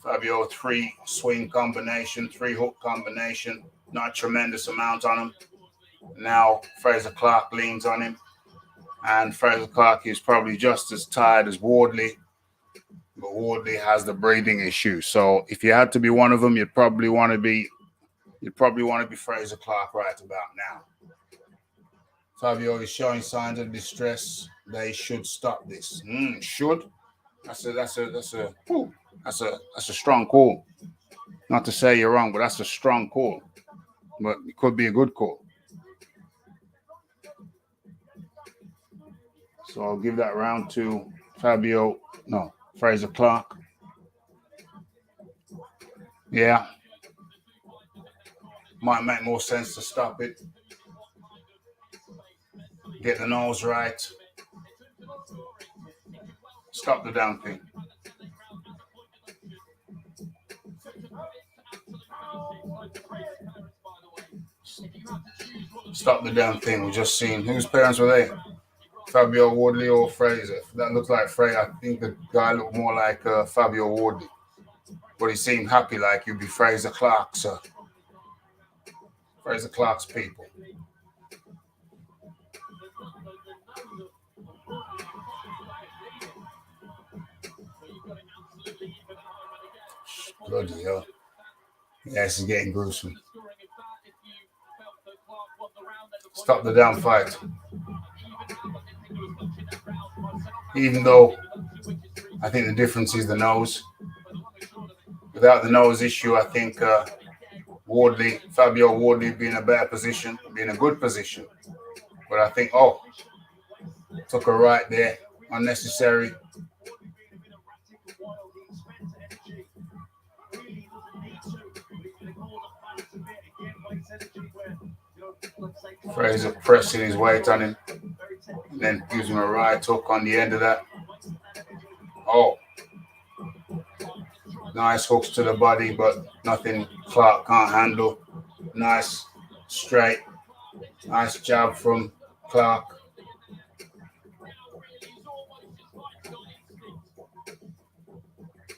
Fabio 3-swing combination, 3-hook combination, not a tremendous amount on him. Now Fraser Clarke leans on him, and Fraser Clarke is probably just as tired as Wardley, but Wardley has the breathing issue. So if you had to be one of them, you'd probably want to be Fraser Clarke right about now. Fabio is showing signs of distress. They should stop this. Should? That's a strong call. Not to say you're wrong, but that's a strong call. But it could be a good call. So I'll give that round to Fraser Clarke. Yeah. Might make more sense to stop it. Get the nose right. Stop the damn thing. Stop the damn thing. We just seen. Whose parents were they? Fabio Wardley or Fraser? That looks like Fraser. I think the guy looked more like Fabio Wardley. But he seemed happy like you'd be Fraser Clarke, so. Fraser Clarke's people. Bloody hell. Yeah, this is getting gruesome. Stop the damn fight. Even though I think the difference is the nose. Without the nose issue, I think Fabio Wardley would be in a better position, be in a good position. But I think, took a right there, unnecessary. Fraser pressing his weight on him, and then gives him a right hook on the end of that. Nice hooks to the body, but nothing Clarke can't handle. Nice straight, nice jab from Clarke.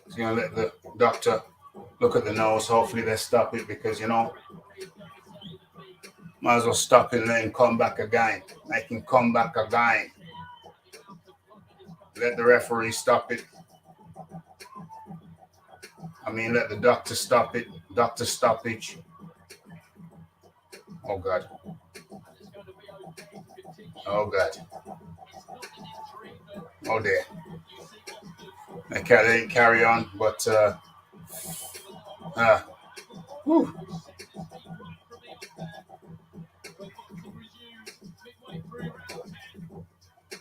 He's going to let the doctor look at the nose. Hopefully they stop it because, might as well stop it and let him come back again. Make him come back again. Let the referee stop it. Let the doctor stop it. Doctor stoppage. Oh, God. Oh, God. Oh, dear. They didn't carry on, but whew.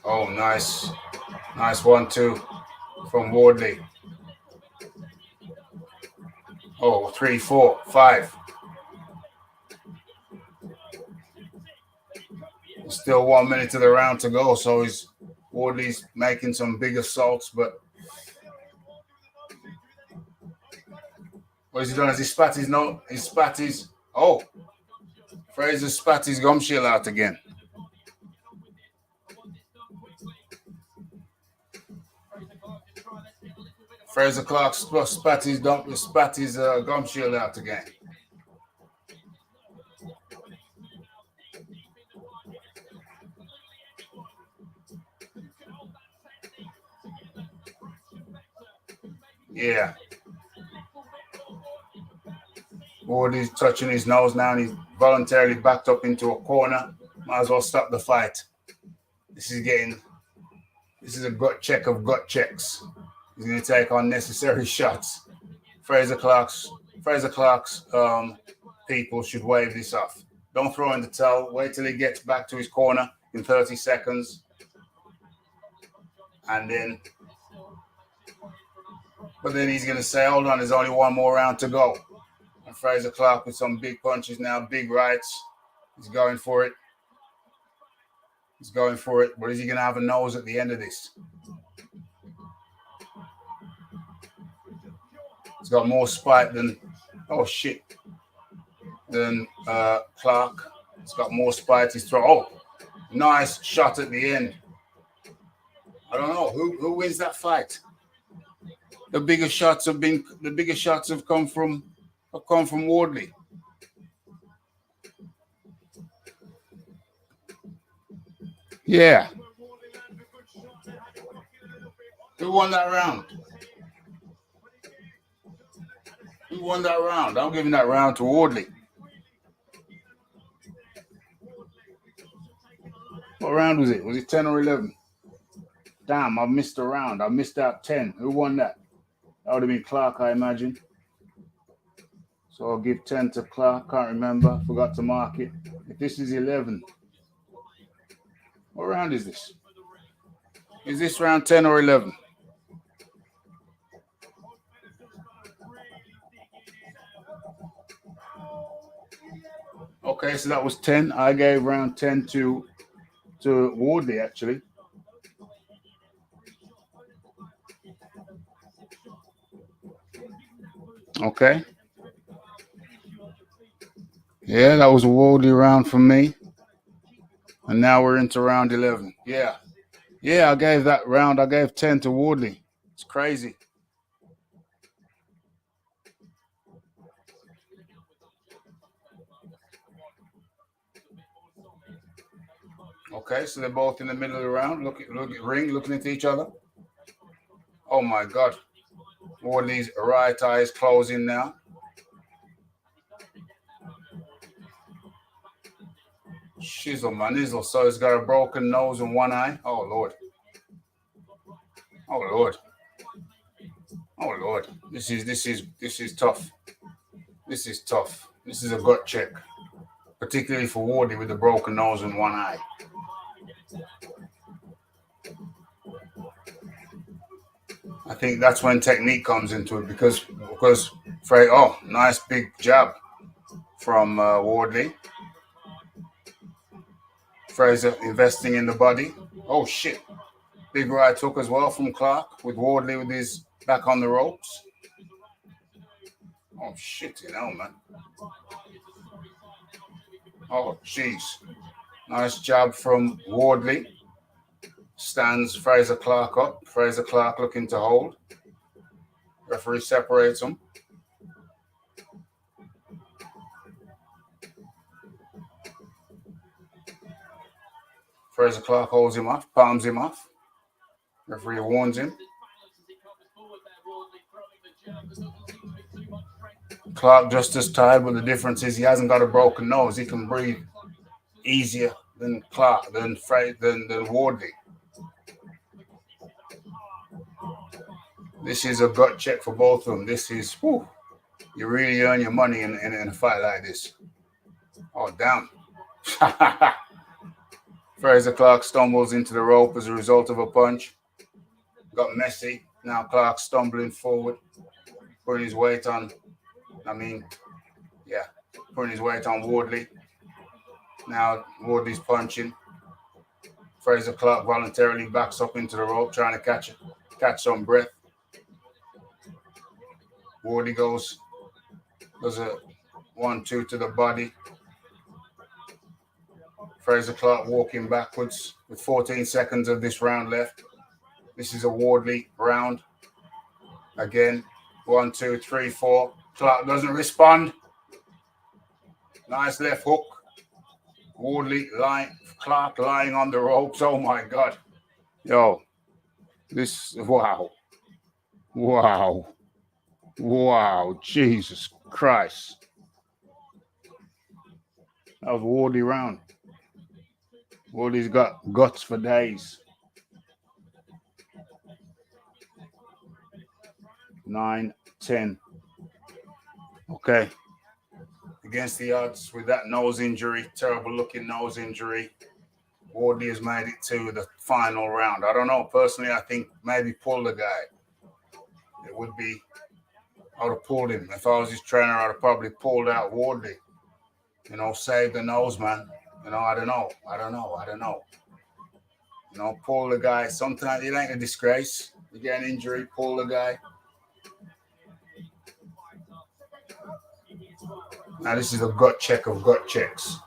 Oh, nice. Nice 1-2 from Wardley. 3, 4, 5. Still 1 minute to the round to go, so Wardley's making some big assaults, but what has he done? Has he spat his nose? He spat his... Fraser spat his gum shield out again. Fraser Clarke spat his gum shield out again. Yeah. Wardley's touching his nose now, and he's voluntarily backed up into a corner. Might as well stop the fight. This is a gut check of gut checks. He's going to take unnecessary shots. Fraser Clarke's people should wave this off. Don't throw in the towel. Wait till he gets back to his corner in 30 seconds. But then he's going to say, hold on, there's only one more round to go. And Fraser Clarke with some big punches now, big rights. He's going for it. But is he going to have a nose at the end of this? He's got more spite than Clarke. He's got more spite. He's nice shot at the end. I don't know who wins that fight. The biggest shots have come from Wardley. Yeah. Who won that round? I'm giving that round to Wardley. What round was it? Was it 10 or 11? Damn, I missed a round. I missed out 10. Who won that? That would have been Clarke, I imagine. So I'll give 10 to Clarke. Can't remember. Forgot to mark it. If this is 11. What round is this? Is this round 10 or 11? Okay, so that was 10. I gave round 10 to Wardley, actually. Okay. Yeah, that was a Wardley round for me. And now we're into round 11. Yeah. Yeah, I gave that round. I gave 10 to Wardley. It's crazy. Okay, so they're both in the middle of the round. Look at ring, looking at each other. Oh my God. Wardley's right eye is closing now. Shizzle, manizzle. So he's got a broken nose and one eye. Oh Lord. Oh Lord. Oh Lord. This is tough. This is tough. This is a gut check. Particularly for Wardley with a broken nose and one eye. I think that's when technique comes into it because Frey, oh, nice big jab from Wardley. Fraser investing in the body. Oh shit. Big right hook as well from Clarke with Wardley with his back on the ropes. Oh shit, man. Oh jeez. Nice jab from Wardley. Stands Fraser Clarke up. Fraser Clarke looking to hold. Referee separates them. Fraser Clarke holds him off, palms him off. Referee warns him. Clarke just as tired, but the difference is he hasn't got a broken nose. He can breathe easier than Clarke, than Wardley. This is a gut check for both of them. This is, whew, you really earn your money in a fight like this. Oh, damn. Fraser Clarke stumbles into the rope as a result of a punch. Got messy. Now Clarke stumbling forward, putting his weight on, putting his weight on Wardley. Now Wardley's punching. Fraser Clarke voluntarily backs up into the rope, trying to catch some breath. Wardley does a 1-2 to the body. Fraser Clarke walking backwards with 14 seconds of this round left. This is a Wardley round. Again, 1, 2, 3, 4. Clarke doesn't respond. Nice left hook. Clarke lying on the ropes. Oh my God. Yo, wow. Wow, Jesus Christ. That was a Wardley round. Wardley's got guts for days. 9, 10. Okay. Against the odds with that nose injury, terrible looking nose injury, Wardley has made it to the final round. I don't know. Personally, I think maybe pull the guy. It would be, I would have pulled him. If I was his trainer, I'd have probably pulled out Wardley. Save the nose, man. I don't know. Pull the guy. Sometimes it ain't a disgrace. You get an injury, pull the guy. Now this is a gut check of gut checks.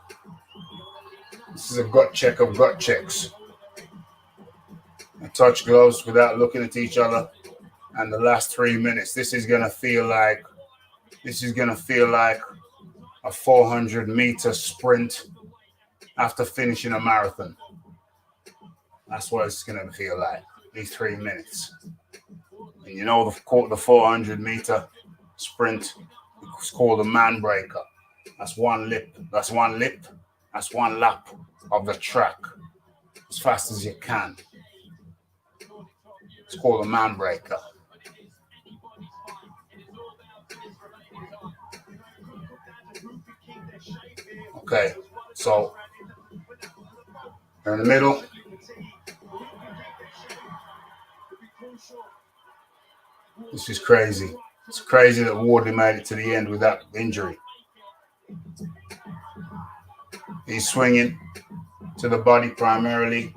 A touch gloves without looking at each other. And the last 3 minutes, this is gonna feel like a 400-meter sprint after finishing a marathon. That's what it's gonna feel like. These 3 minutes. And the 400-meter sprint is called a man breaker. That's one lap of the track as fast as you can. It's called a man breaker. Okay, so in the middle. This is crazy. It's crazy that Wardley made it to the end with that injury. He's swinging to the body primarily,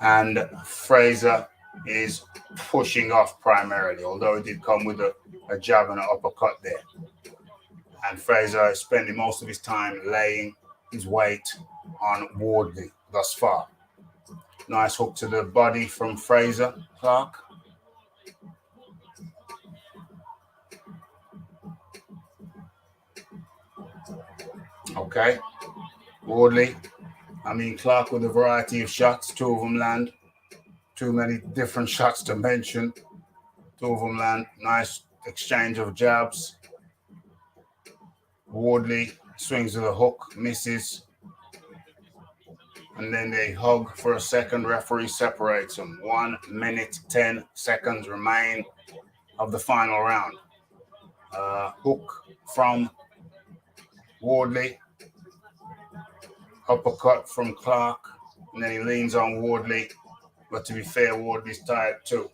and Fraser is pushing off primarily, although it did come with a jab and an uppercut there. And Fraser is spending most of his time laying his weight on Wardley thus far. Nice hook to the body from Fraser, Clarke. Okay. Wardley. Clarke with a variety of shots. 2 of them land. Too many different shots to mention. 2 of them land. Nice exchange of jabs. Wardley swings to the hook, misses. And then they hug for a second. Referee separates them. 1 minute, 10 seconds remain of the final round. Hook from Wardley. Uppercut from Clarke. And then he leans on Wardley. But to be fair, Wardley's tired too.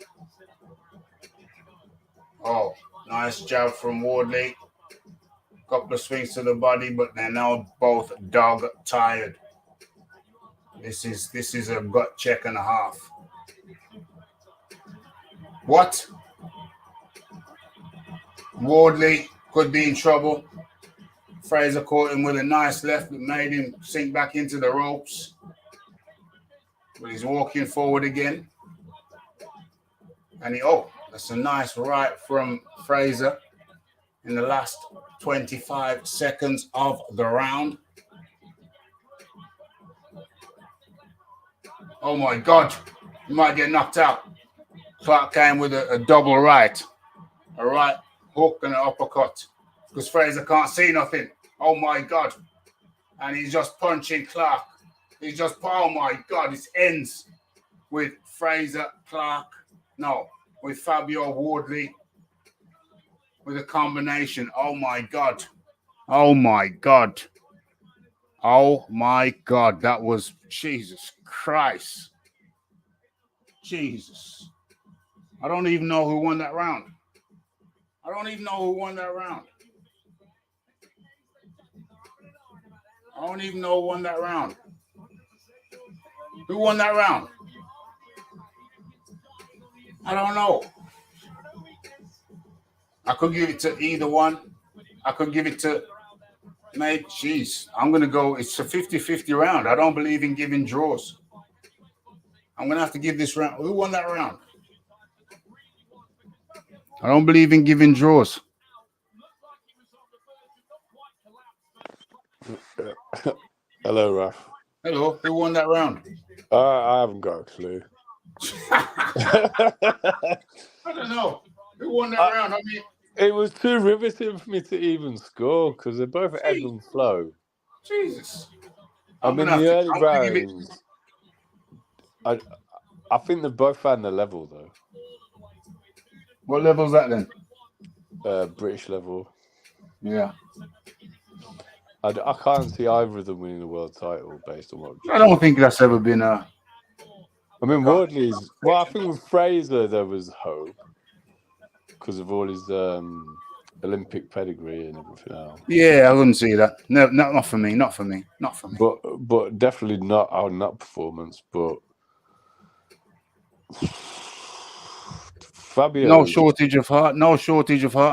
Oh, nice jab from Wardley. Couple of swings to the body, but they're now both dog tired. This is a gut check and a half. What? Wardley could be in trouble. Fraser caught him with a nice left that made him sink back into the ropes. But he's walking forward again. And that's a nice right from Fraser in the last 25 seconds of the round. Oh my God, he might get knocked out. Clarke came with a double right. A right hook and an uppercut. Because Fraser can't see nothing. Oh my God. And he's just punching Clarke. Oh my God, it ends with Fraser, Clarke. No, with Fabio Wardley. With a combination. Oh my God. Oh my God. Oh my God. That was Jesus Christ. Jesus. I don't even know who won that round. Who won that round? I don't know. I could give it to either one. I could give it to maybe. Jeez, I'm going to go. It's a 50-50 round. I don't believe in giving draws. I'm going to have to give this round. Who won that round? I don't believe in giving draws. Hello, Raf. Hello. Who won that round? I haven't got a clue. I don't know. Who won that round? It was too riveting for me to even score because they're both ebb and flow. Jesus. The early rounds, I think they both found their level, though. What level's that then? British level. Yeah. I can't see either of them winning the world title based on what. I don't think that's ever been a. Wardley's. Well, I think with Fraser there was hope because of all his Olympic pedigree and everything else. Yeah, I wouldn't see that. No, not for me. But definitely not on that performance. But Fabio. No shortage of heart. I'm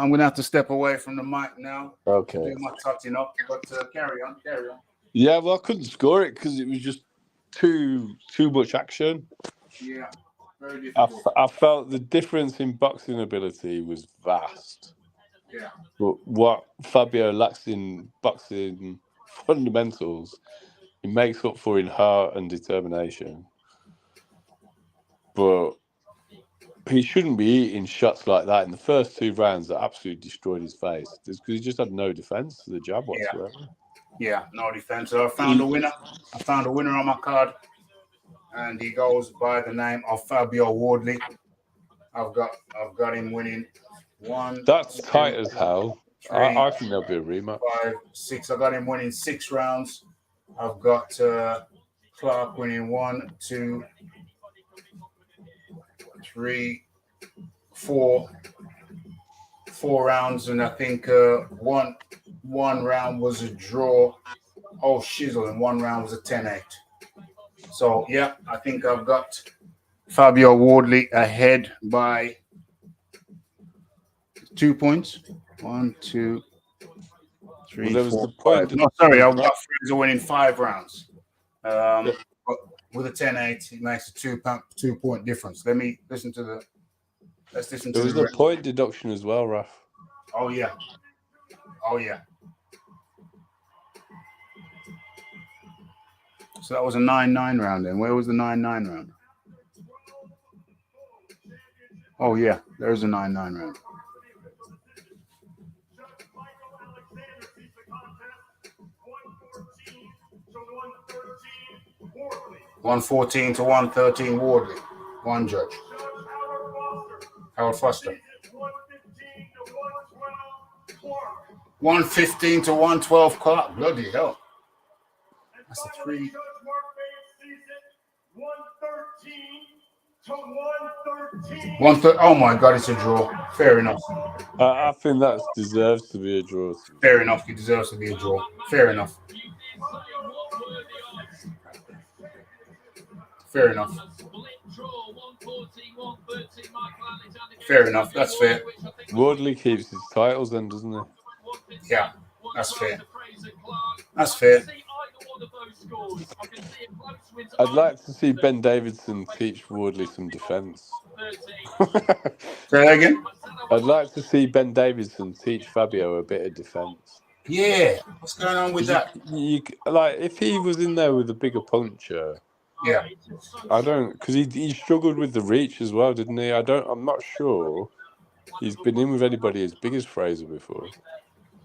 going to have to step away from the mic now. Okay. Do my touching up, but carry on. Yeah, well, I couldn't score it because it was just too much action. Yeah, very difficult. I felt the difference in boxing ability was vast. Yeah. But what Fabio lacks in boxing fundamentals, he makes up for in heart and determination. But he shouldn't be eating shots like that in the first 2 rounds that absolutely destroyed his face. Because he just had no defense to the jab whatsoever. Yeah, no defense. So I found a winner. on my card. And he goes by the name of Fabio Wardley. I've got him winning 1, That's 2, tight as hell. 3, I think there'll be a rematch. 5, 6. I got him winning 6 rounds. I've got Clarke winning 1, 2, 3, 4 rounds, and I think one round was a draw. Oh, shizzle, and 1 round was a 10-8. So yeah, I think I've got Fabio Wardley ahead by 2 points. 1, 2, 3, Well, there was 4, the point. 5. No, sorry, I've got Fraser winning 5 rounds. But with a 10-8, it makes a 2-point difference. Let's listen to the. There was a point deduction as well, Raf. Oh yeah. So that was a 9-9 round then. Where was the 9-9 round? Oh yeah, there's a 9-9 round. $114 to $113 Wardley. One judge. Harold Foster. $115 to $112 Clarke. Bloody hell. That's a 3. 113. Oh my God, it's a draw. Fair enough. I think that deserves to be a draw. Fair enough. It deserves to be a draw. Fair enough. Fair enough. Fair enough. That's fair. Wardley keeps his titles then, doesn't he? Yeah, that's fair. That's fair. I'd like to see Ben Davidson teach Wardley some defence. Say that again? I'd like to see Ben Davidson teach Fabio a bit of defence. Yeah. What's going on with that? Like, if he was in there with a bigger puncher, Yeah. I don't, because he struggled with the reach as well, didn't he? I'm not sure he's been in with anybody as big as Fraser before.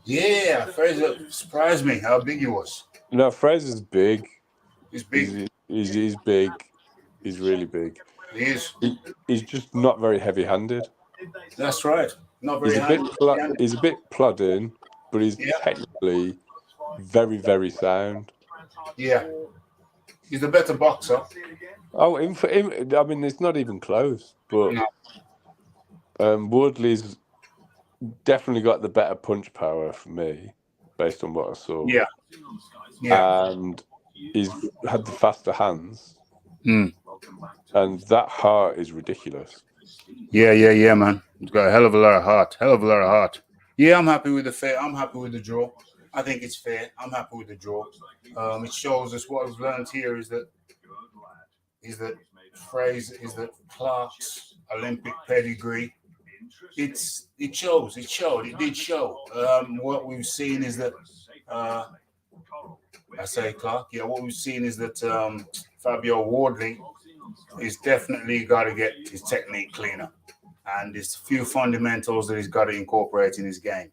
Yeah, Fraser surprised me how big he was. No, Fraser's big. He's big. He's big. He's really big. He is. He's just not very heavy-handed. That's right. Not very he's a bit plodding, but he's technically very, very sound. Yeah. He's a better boxer. Oh, I mean, it's not even close. But Wardley's definitely got the better punch power for me, based on what I saw. Yeah. And he's had the faster hands. And that heart is ridiculous. Yeah, man. He's got a hell of a lot of heart. Yeah, I'm happy with the draw. I think it's fair. I'm happy with the draw. It shows us what we've learned here is that Clarke's Olympic pedigree. It did show. What we've seen is that I say Clarke. Yeah, what we've seen is that Fabio Wardley is definitely got to get his technique cleaner, and there's a few fundamentals that he's got to incorporate in his game.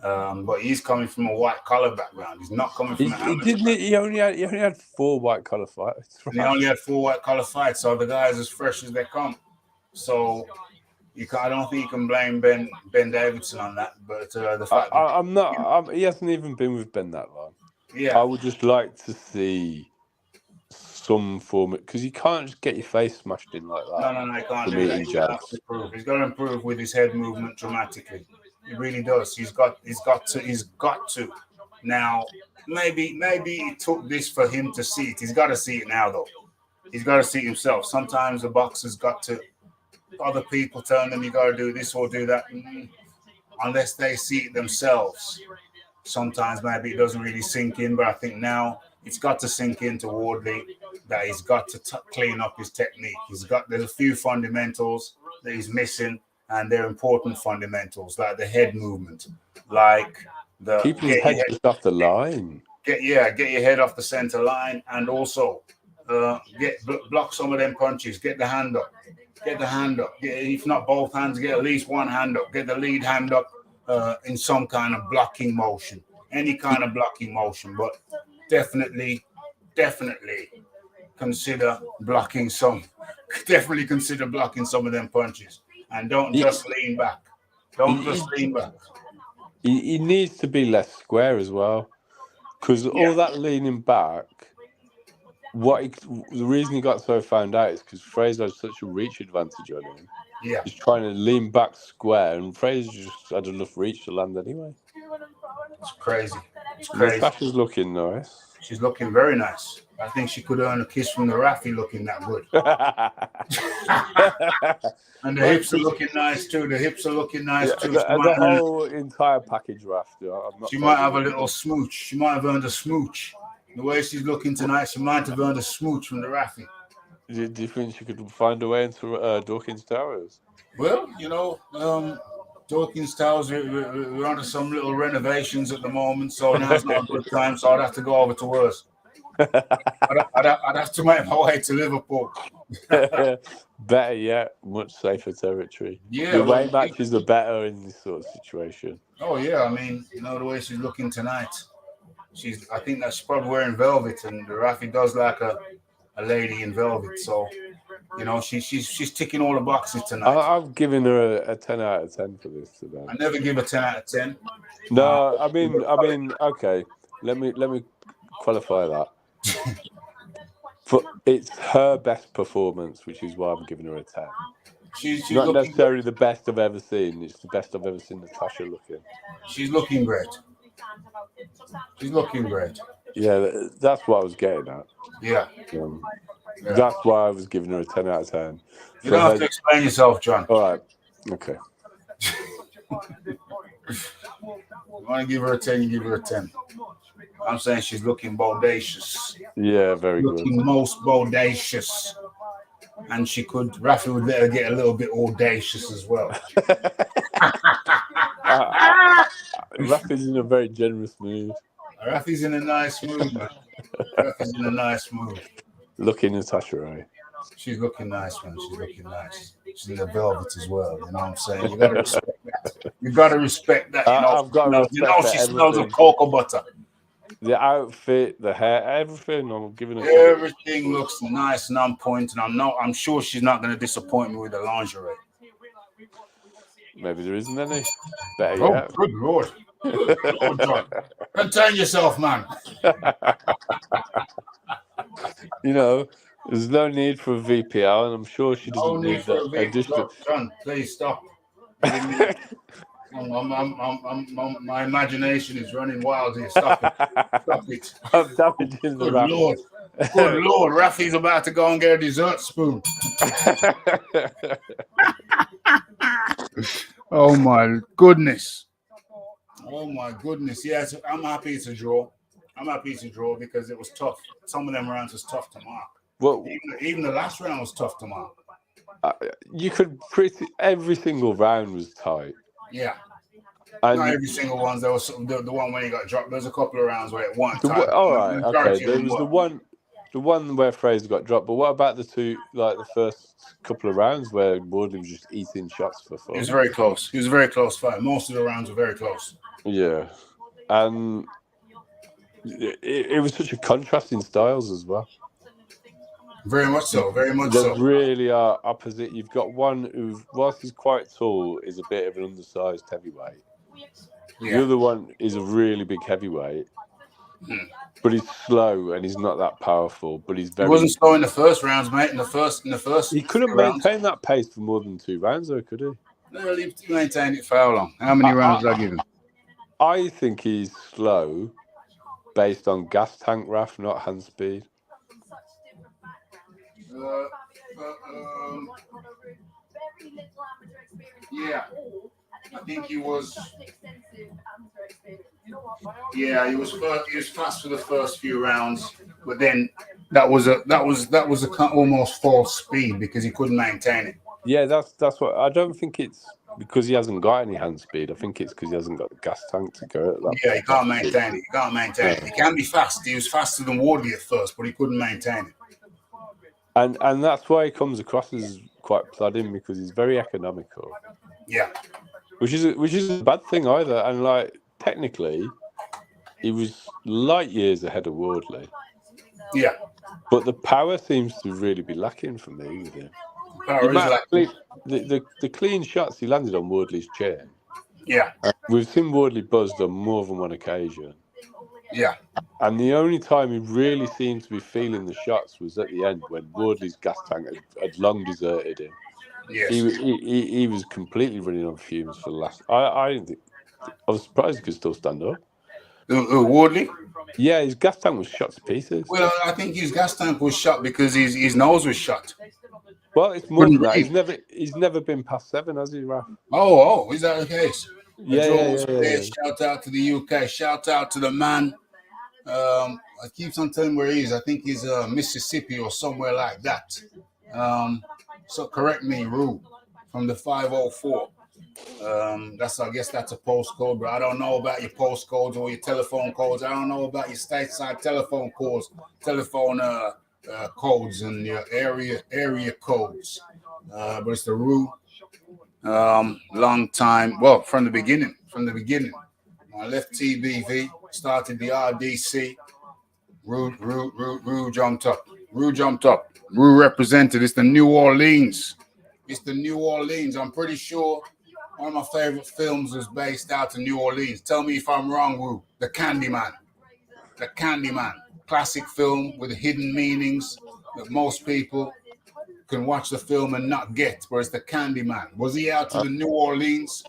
But he's coming from a white collar background. He's not coming from. He only had 4 white collar fights. Right? He only had 4 white collar fights, so the guy's as fresh as they come. So I don't think you can blame Ben Davidson on that. But the fact he hasn't even been with Ben that long. Yeah, I would just like to see some form, because you can't just get your face smashed in like that. No, he can't do that. He's got to improve with his head movement dramatically. He really does. He's got to. Now, maybe it took this for him to see it. He's got to see it now, though. He's got to see it himself. Sometimes the boxer's got to. Other people telling them you got to do this or do that, unless they see it themselves. Sometimes maybe it doesn't really sink in, but I think now it's got to sink into Wardley that he's got to clean up his technique. There's a few fundamentals that he's missing, and they're important fundamentals, like the head movement, like the keep his head just off the line. Get your head off the center line, and also block some of them punches. Get the hand up. If not both hands, get at least one hand up. Get the lead hand up in some kind of blocking motion, any kind of blocking motion. But definitely consider blocking some. Definitely consider blocking some of them punches. and don't just lean back. Don't just lean back. He needs to be less square as well, because all that leaning back. The reason he got so found out is because Fraser has such a reach advantage on him. Yeah. He's trying to lean back square, and Fraser just had enough reach to land anyway. It's crazy. It's crazy. Natasha's looking nice. She's looking very nice. I think she could earn a kiss from the Rafi looking that good. And the hips are looking nice too. The hips are looking nice too. The whole entire package, Rafter. She might have a little smooch. She might have earned a smooch. The way she's looking tonight, she might have earned a smooch from the Rafi. Do you think she could find a way into Dawkins Towers? Well, Dawkins Towers, we're under some little renovations at the moment, so now's not a good time, so I'd have to go over to hers. I'd have to make my way to Liverpool. Better yet, much safer territory. Yeah, the way matches are better in this sort of situation. Oh, yeah, I mean, the way she's looking tonight. I think that she's probably wearing velvet, and the Rafi does like a lady in velvet. So, she's ticking all the boxes tonight. I'm giving her a 10 out of 10 for this today. I never give a 10 out of 10. No, I mean, okay. Let me qualify that. It's her best performance, which is why I'm giving her a 10. She's not necessarily the best I've ever seen. It's the best I've ever seen Natasha looking. She's looking great. She's looking great. Yeah, that's what I was getting at. Yeah. That's why I was giving her a 10 out of 10. You don't have to explain yourself, John. All right. Okay. You want to give her a 10, you give her a 10. I'm saying she's looking bodacious. Yeah, very good. Looking most bodacious. And Rafi would let her get a little bit audacious as well. Rafi's in a very generous mood. Rafi's in a nice mood, man. Rafi's in a nice mood. Looking Natasha, right? She's looking nice, man. She's looking nice. She's in the velvet as well. You know what I'm saying? You got to respect that. You got to respect that. I've got to respect she smells of cocoa butter. The outfit, the hair, everything. I'm giving her. Everything looks nice and on point, and I'm sure she's not going to disappoint me with the lingerie. Maybe there isn't any. Better yet. Good Lord. Good Lord, John. Contain yourself, man. There's no need for a VPL, and I'm sure she doesn't need that additional. John, please stop. My imagination is running wild here. Stop it. Stop it. I'm damaging the Good Lord. Good Lord. Rafi's about to go and get a dessert spoon. Oh, my goodness. Oh, my goodness. Yes, I'm happy to draw. I'm happy to draw because it was tough. Some of them rounds was tough to mark. Well, even the last round was tough to mark. You could every single round was tight. Yeah. And not every single one. There was the one where he got dropped. There's a couple of rounds where it won. All right, okay. There was the one where Fraser got dropped. But what about the two, like the first couple of rounds where Wardley was just eating shots for fun? It was very close. It was a very close fight. Most of the rounds were very close. Yeah, and it was such a contrast in styles as well. Very much so. Very much they so. They really are opposite. You've got one who, whilst he's quite tall, is a bit of an undersized heavyweight. Yeah. The other one is a really big heavyweight, but he's slow and he's not that powerful. But he's very. He wasn't slow in the first rounds, mate. In the first. He couldn't maintain that pace for more than 2 rounds, though, could he? No, he maintained it for how long? How many rounds did I give him? I think he's slow, based on gas tank RAF, not hand speed. Yeah, I think he was. Yeah, he was fast for the first few rounds, but then that was almost false speed because he couldn't maintain it. Yeah, that's what I don't think it's because he hasn't got any hand speed. I think it's because he hasn't got the gas tank to go at that. Yeah, he can't maintain it. He can't maintain it. He can be fast. He was faster than Wardley at first, but he couldn't maintain it. And that's why he comes across as quite plodding because he's very economical. Yeah, which is a bad thing either. And like technically, he was light years ahead of Wardley. Yeah, but the power seems to really be lacking for me with him. Power is like, the clean shots he landed on Wardley's chin. yeah, We've seen Wardley buzzed on more than one occasion. yeah. And the only time he really seemed to be feeling the shots was at the end when Wardley's gas tank had long deserted him. Yes. He was completely running on fumes for the last. I was surprised he could still stand up. Wardley? Yeah, his gas tank was shot to pieces. Well, I think his gas tank was shot because his nose was shut. Well, it's more than that. He's never been past 7, has he, Raf? Oh, is that the case? Yeah. Shout out to the UK. Shout out to the man. I keep on telling where he is. I think he's Mississippi or somewhere like that. So correct me, Rue, from the 504. I guess that's a postcode, but I don't know about your postcodes or your telephone codes. I don't know about your stateside telephone codes and your area codes. But it's the Rue. Long time. Well, from the beginning. I left TBV, started the RDC. Rue jumped up. Rue represented. It's the New Orleans. I'm pretty sure one of my favorite films was based out of New Orleans. Tell me if I'm wrong, Rue. The Candyman. Classic film with hidden meanings that most people can watch the film and not get. Whereas the Candyman. Was he out to the New Orleans?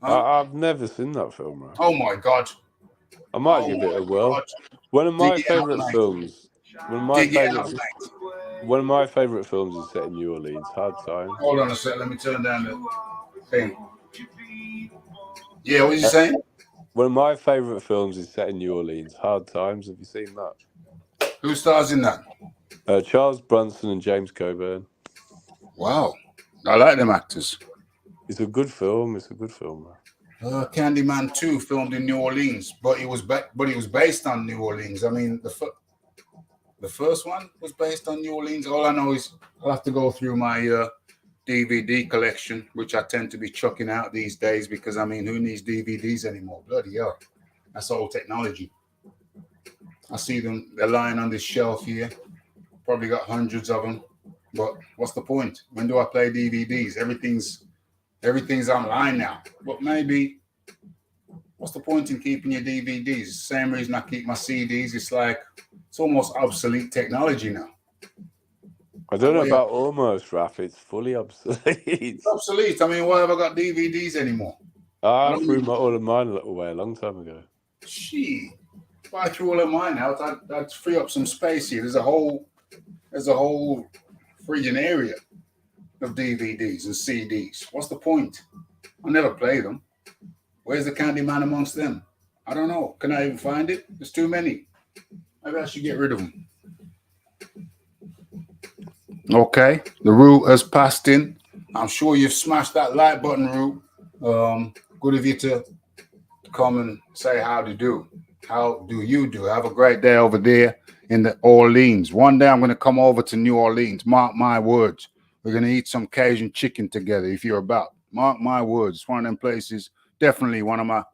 Huh? I've never seen that film, right? Oh my God. I might give it a whirl. One of my favorite films. One of my favorite films is set in New Orleans. Hard Times. Hold on a sec. Let me turn down the thing. Yeah, what are you saying? One of my favorite films is set in New Orleans. Hard Times. Have you seen that? Who stars in that? Charles Bronson and James Coburn. Wow, I like them actors. It's a good film. Candyman 2 filmed in New Orleans, but it was based on New Orleans. I mean, the first one was based on New Orleans. All I know is I'll have to go through my DVD collection, which I tend to be chucking out these days because, I mean, who needs DVDs anymore? Bloody hell. That's old technology. I see them. They're lying on this shelf here. Probably got hundreds of them. But what's the point? When do I play DVDs? Everything's online now. But maybe, what's the point in keeping your DVDs? Same reason I keep my CDs. It's almost obsolete technology now. I don't know about almost, Raf. It's fully obsolete. It's obsolete. I mean, why have I got DVDs anymore? I threw all of mine away a long time ago. Gee, if I threw all of mine out, I'd free up some space here. There's a whole freaking area of DVDs and CDs. What's the point? I never play them. Where's the Candyman amongst them? I don't know. Can I even find it? There's too many. Maybe I should get rid of them. Okay, the Rue has passed in. I'm sure you've smashed that like button, Rue. Good of you to come and say how do you do. How do you do? Have a great day over there in the Orleans. One day I'm going to come over to New Orleans. Mark my words. We're going to eat some Cajun chicken together if you're about. Mark my words. It's one of them places. Definitely one of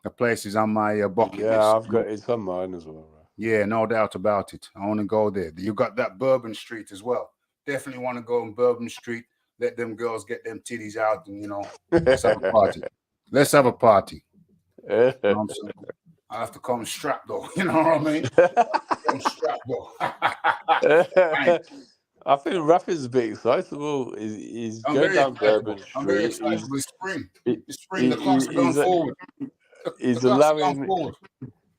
the places on my bucket list. Yeah, it's on mine as well. Right? Yeah, no doubt about it. I want to go there. You got that Bourbon Street as well. Definitely want to go on Bourbon Street. Let them girls get them titties out and, let's have a party. Let's have a party. You know what I'm saying? I have to come strapped though. You know what I mean? Come strapped though. I think Raf is a bit excitable. He's going down Bourbon Street. I'm very excited. It's spring. It's spring. The clocks are going forward.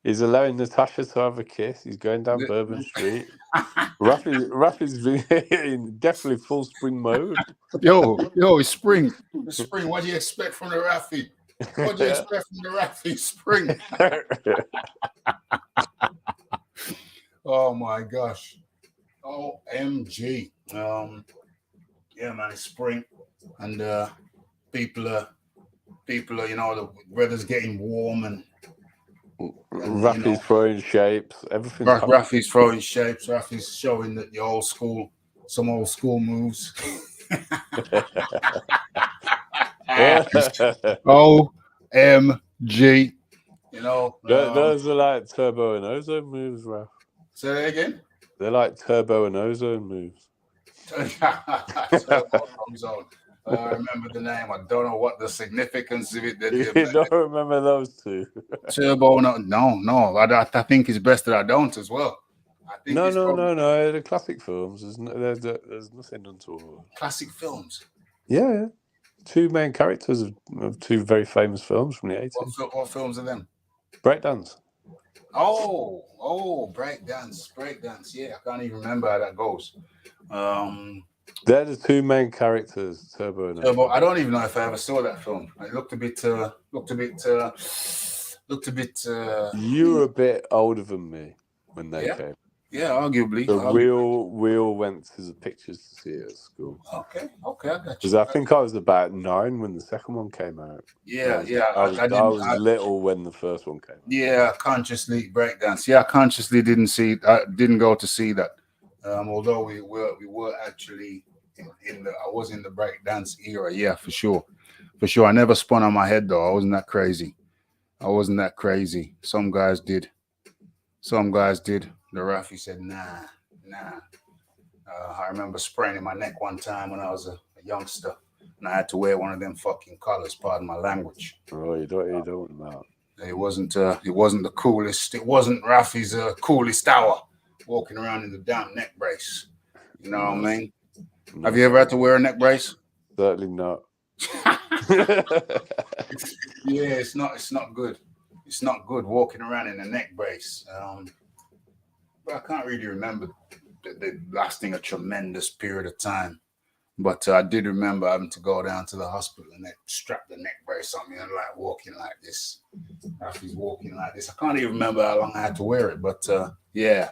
He's allowing Natasha to have a kiss. He's going down Bourbon Street. Raf is in definitely full spring mode. Yo, it's spring. It's spring. What do you expect from the Rafi? What do you expect from the Rafi? Spring. Oh my gosh. OMG. Yeah, man, it's spring. And people are, the weather's getting warm and Rafi's throwing shapes. Everything. Rafi's throwing shapes. Rafi's showing that some old school moves. OMG. Those are like turbo and ozone moves, Raf. Say that again? They're like turbo and ozone moves. Turbo comes on. I remember the name. I don't know what the significance of it. You don't remember those two? Turbo, no. I think it's best that I don't as well. I think No. it's probably The classic films. There's nothing untoward. classic films. Yeah. Two main characters of two very famous films from the 80s. What films are them? Breakdance. Oh, breakdance. Yeah, I can't even remember how that goes. They're the two main characters, Turbo and Turbo. I don't even know if I ever saw that film. It looked a bit. You were a bit older than me when they came. Yeah, arguably. So we all went to the pictures to see it at school. Okay, I got you. Because I think I was about 9 when the second one came out. I was little when the first one came out. Yeah, consciously breakdance. Yeah, I consciously didn't go to see that. Although we were actually I was in the breakdance era. Yeah, for sure. I never spun on my head though. I wasn't that crazy. Some guys did. The Rafi said, nah. I remember spraining my neck one time when I was a youngster, and I had to wear one of them fucking collars. Pardon my language. Oh, you don't know. It wasn't the coolest. It wasn't Rafi's coolest hour walking around in the damn neck brace. You know what I mean? No. Have you ever had to wear a neck brace? Certainly not. Yeah, it's not good. It's not good walking around in a neck brace. But I can't really remember the lasting a tremendous period of time. But I did remember having to go down to the hospital and they strapped the neck brace on me and like walking like this. Rafi's walking like this. I can't even remember how long I had to wear it, but yeah,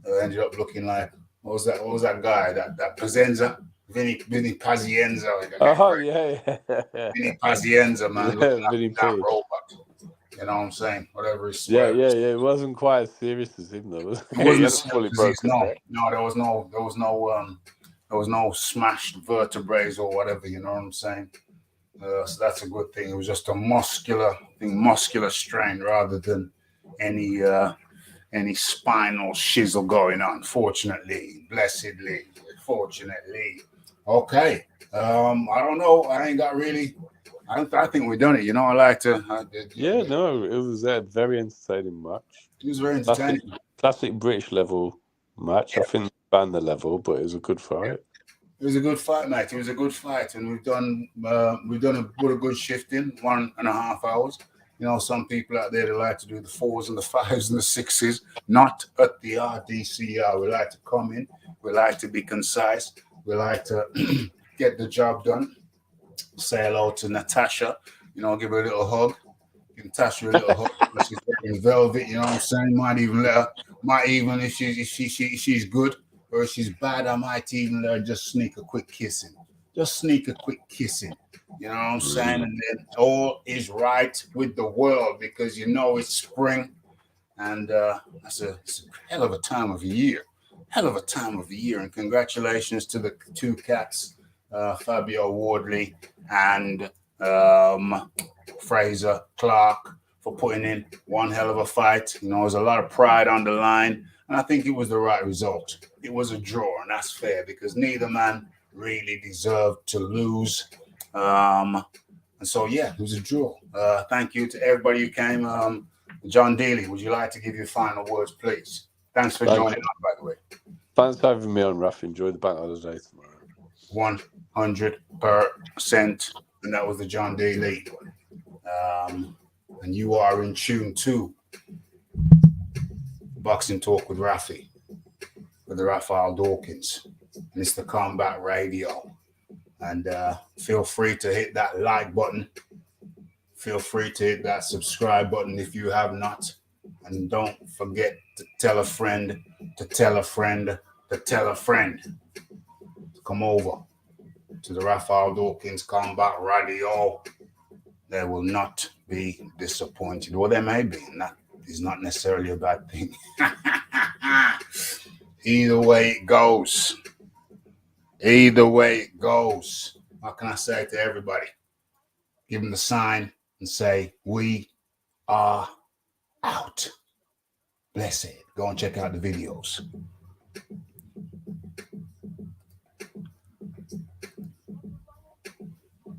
I ended up looking like what was that guy that Pazienza, Vinny Pazienza. Oh yeah. Vinny Pazienza, man. Yeah, Vinny like that robot. You know what I'm saying? Whatever it's. Yeah. It wasn't quite as serious as him though. It wasn't fully broken. No, there was no smashed vertebrae or whatever. You know what I'm saying? So that's a good thing. It was just a muscular strain rather than any spinal shizzle going on. Fortunately. Okay. I don't know. I think we've done it. You know, I like to. It was a very entertaining match. It was very entertaining. Classic British level match. Yeah. I think they banned the level, but it was a good fight. Yeah. It was a good fight, mate. It was a good fight, and we've done a good shift in 1.5 hours. You know, some people out there, they like to do the 4s and the 5s and the 6s. Not at the RDCR. We like to come in. We like to be concise. We like to get the job done. Say hello to Natasha. You know, give her a little hug. Give Natasha a little hug. She's in velvet. You know what I'm saying? Might even if she's good or if she's bad, I might even let her just sneak a quick kiss in. You know what I'm saying? And then all is right with the world because you know it's spring, and it's a hell of a time of the year. And congratulations to the two cats, Fabio Wardley and Fraser Clarke, for putting in one hell of a fight. You know, there's a lot of pride on the line, and I think it was the right result. It was a draw, and that's fair because neither man really deserved to lose. And so, yeah, it was a draw. Thank you to everybody who came. John Daly, would you like to give your final words, please? Thanks for joining us, by the way. Thanks for having me on, Raf. Enjoy the bank holiday tomorrow. 100%. And that was the John Daly. And you are in tune to Boxing Talk with Rafi, with Raphael Dawkins. Mr. Combat Radio. And feel free to hit that like button. Feel free to hit that subscribe button if you have not. And don't forget to tell a friend, to tell a friend, to tell a friend to come over to the Raphael Dawkins Combat Radio. They will not be disappointed. Well, they may be. And that is not necessarily a bad thing. Either way it goes. What can I say to everybody? Give them the sign and say, we are out. Blessed. Go and check out the videos.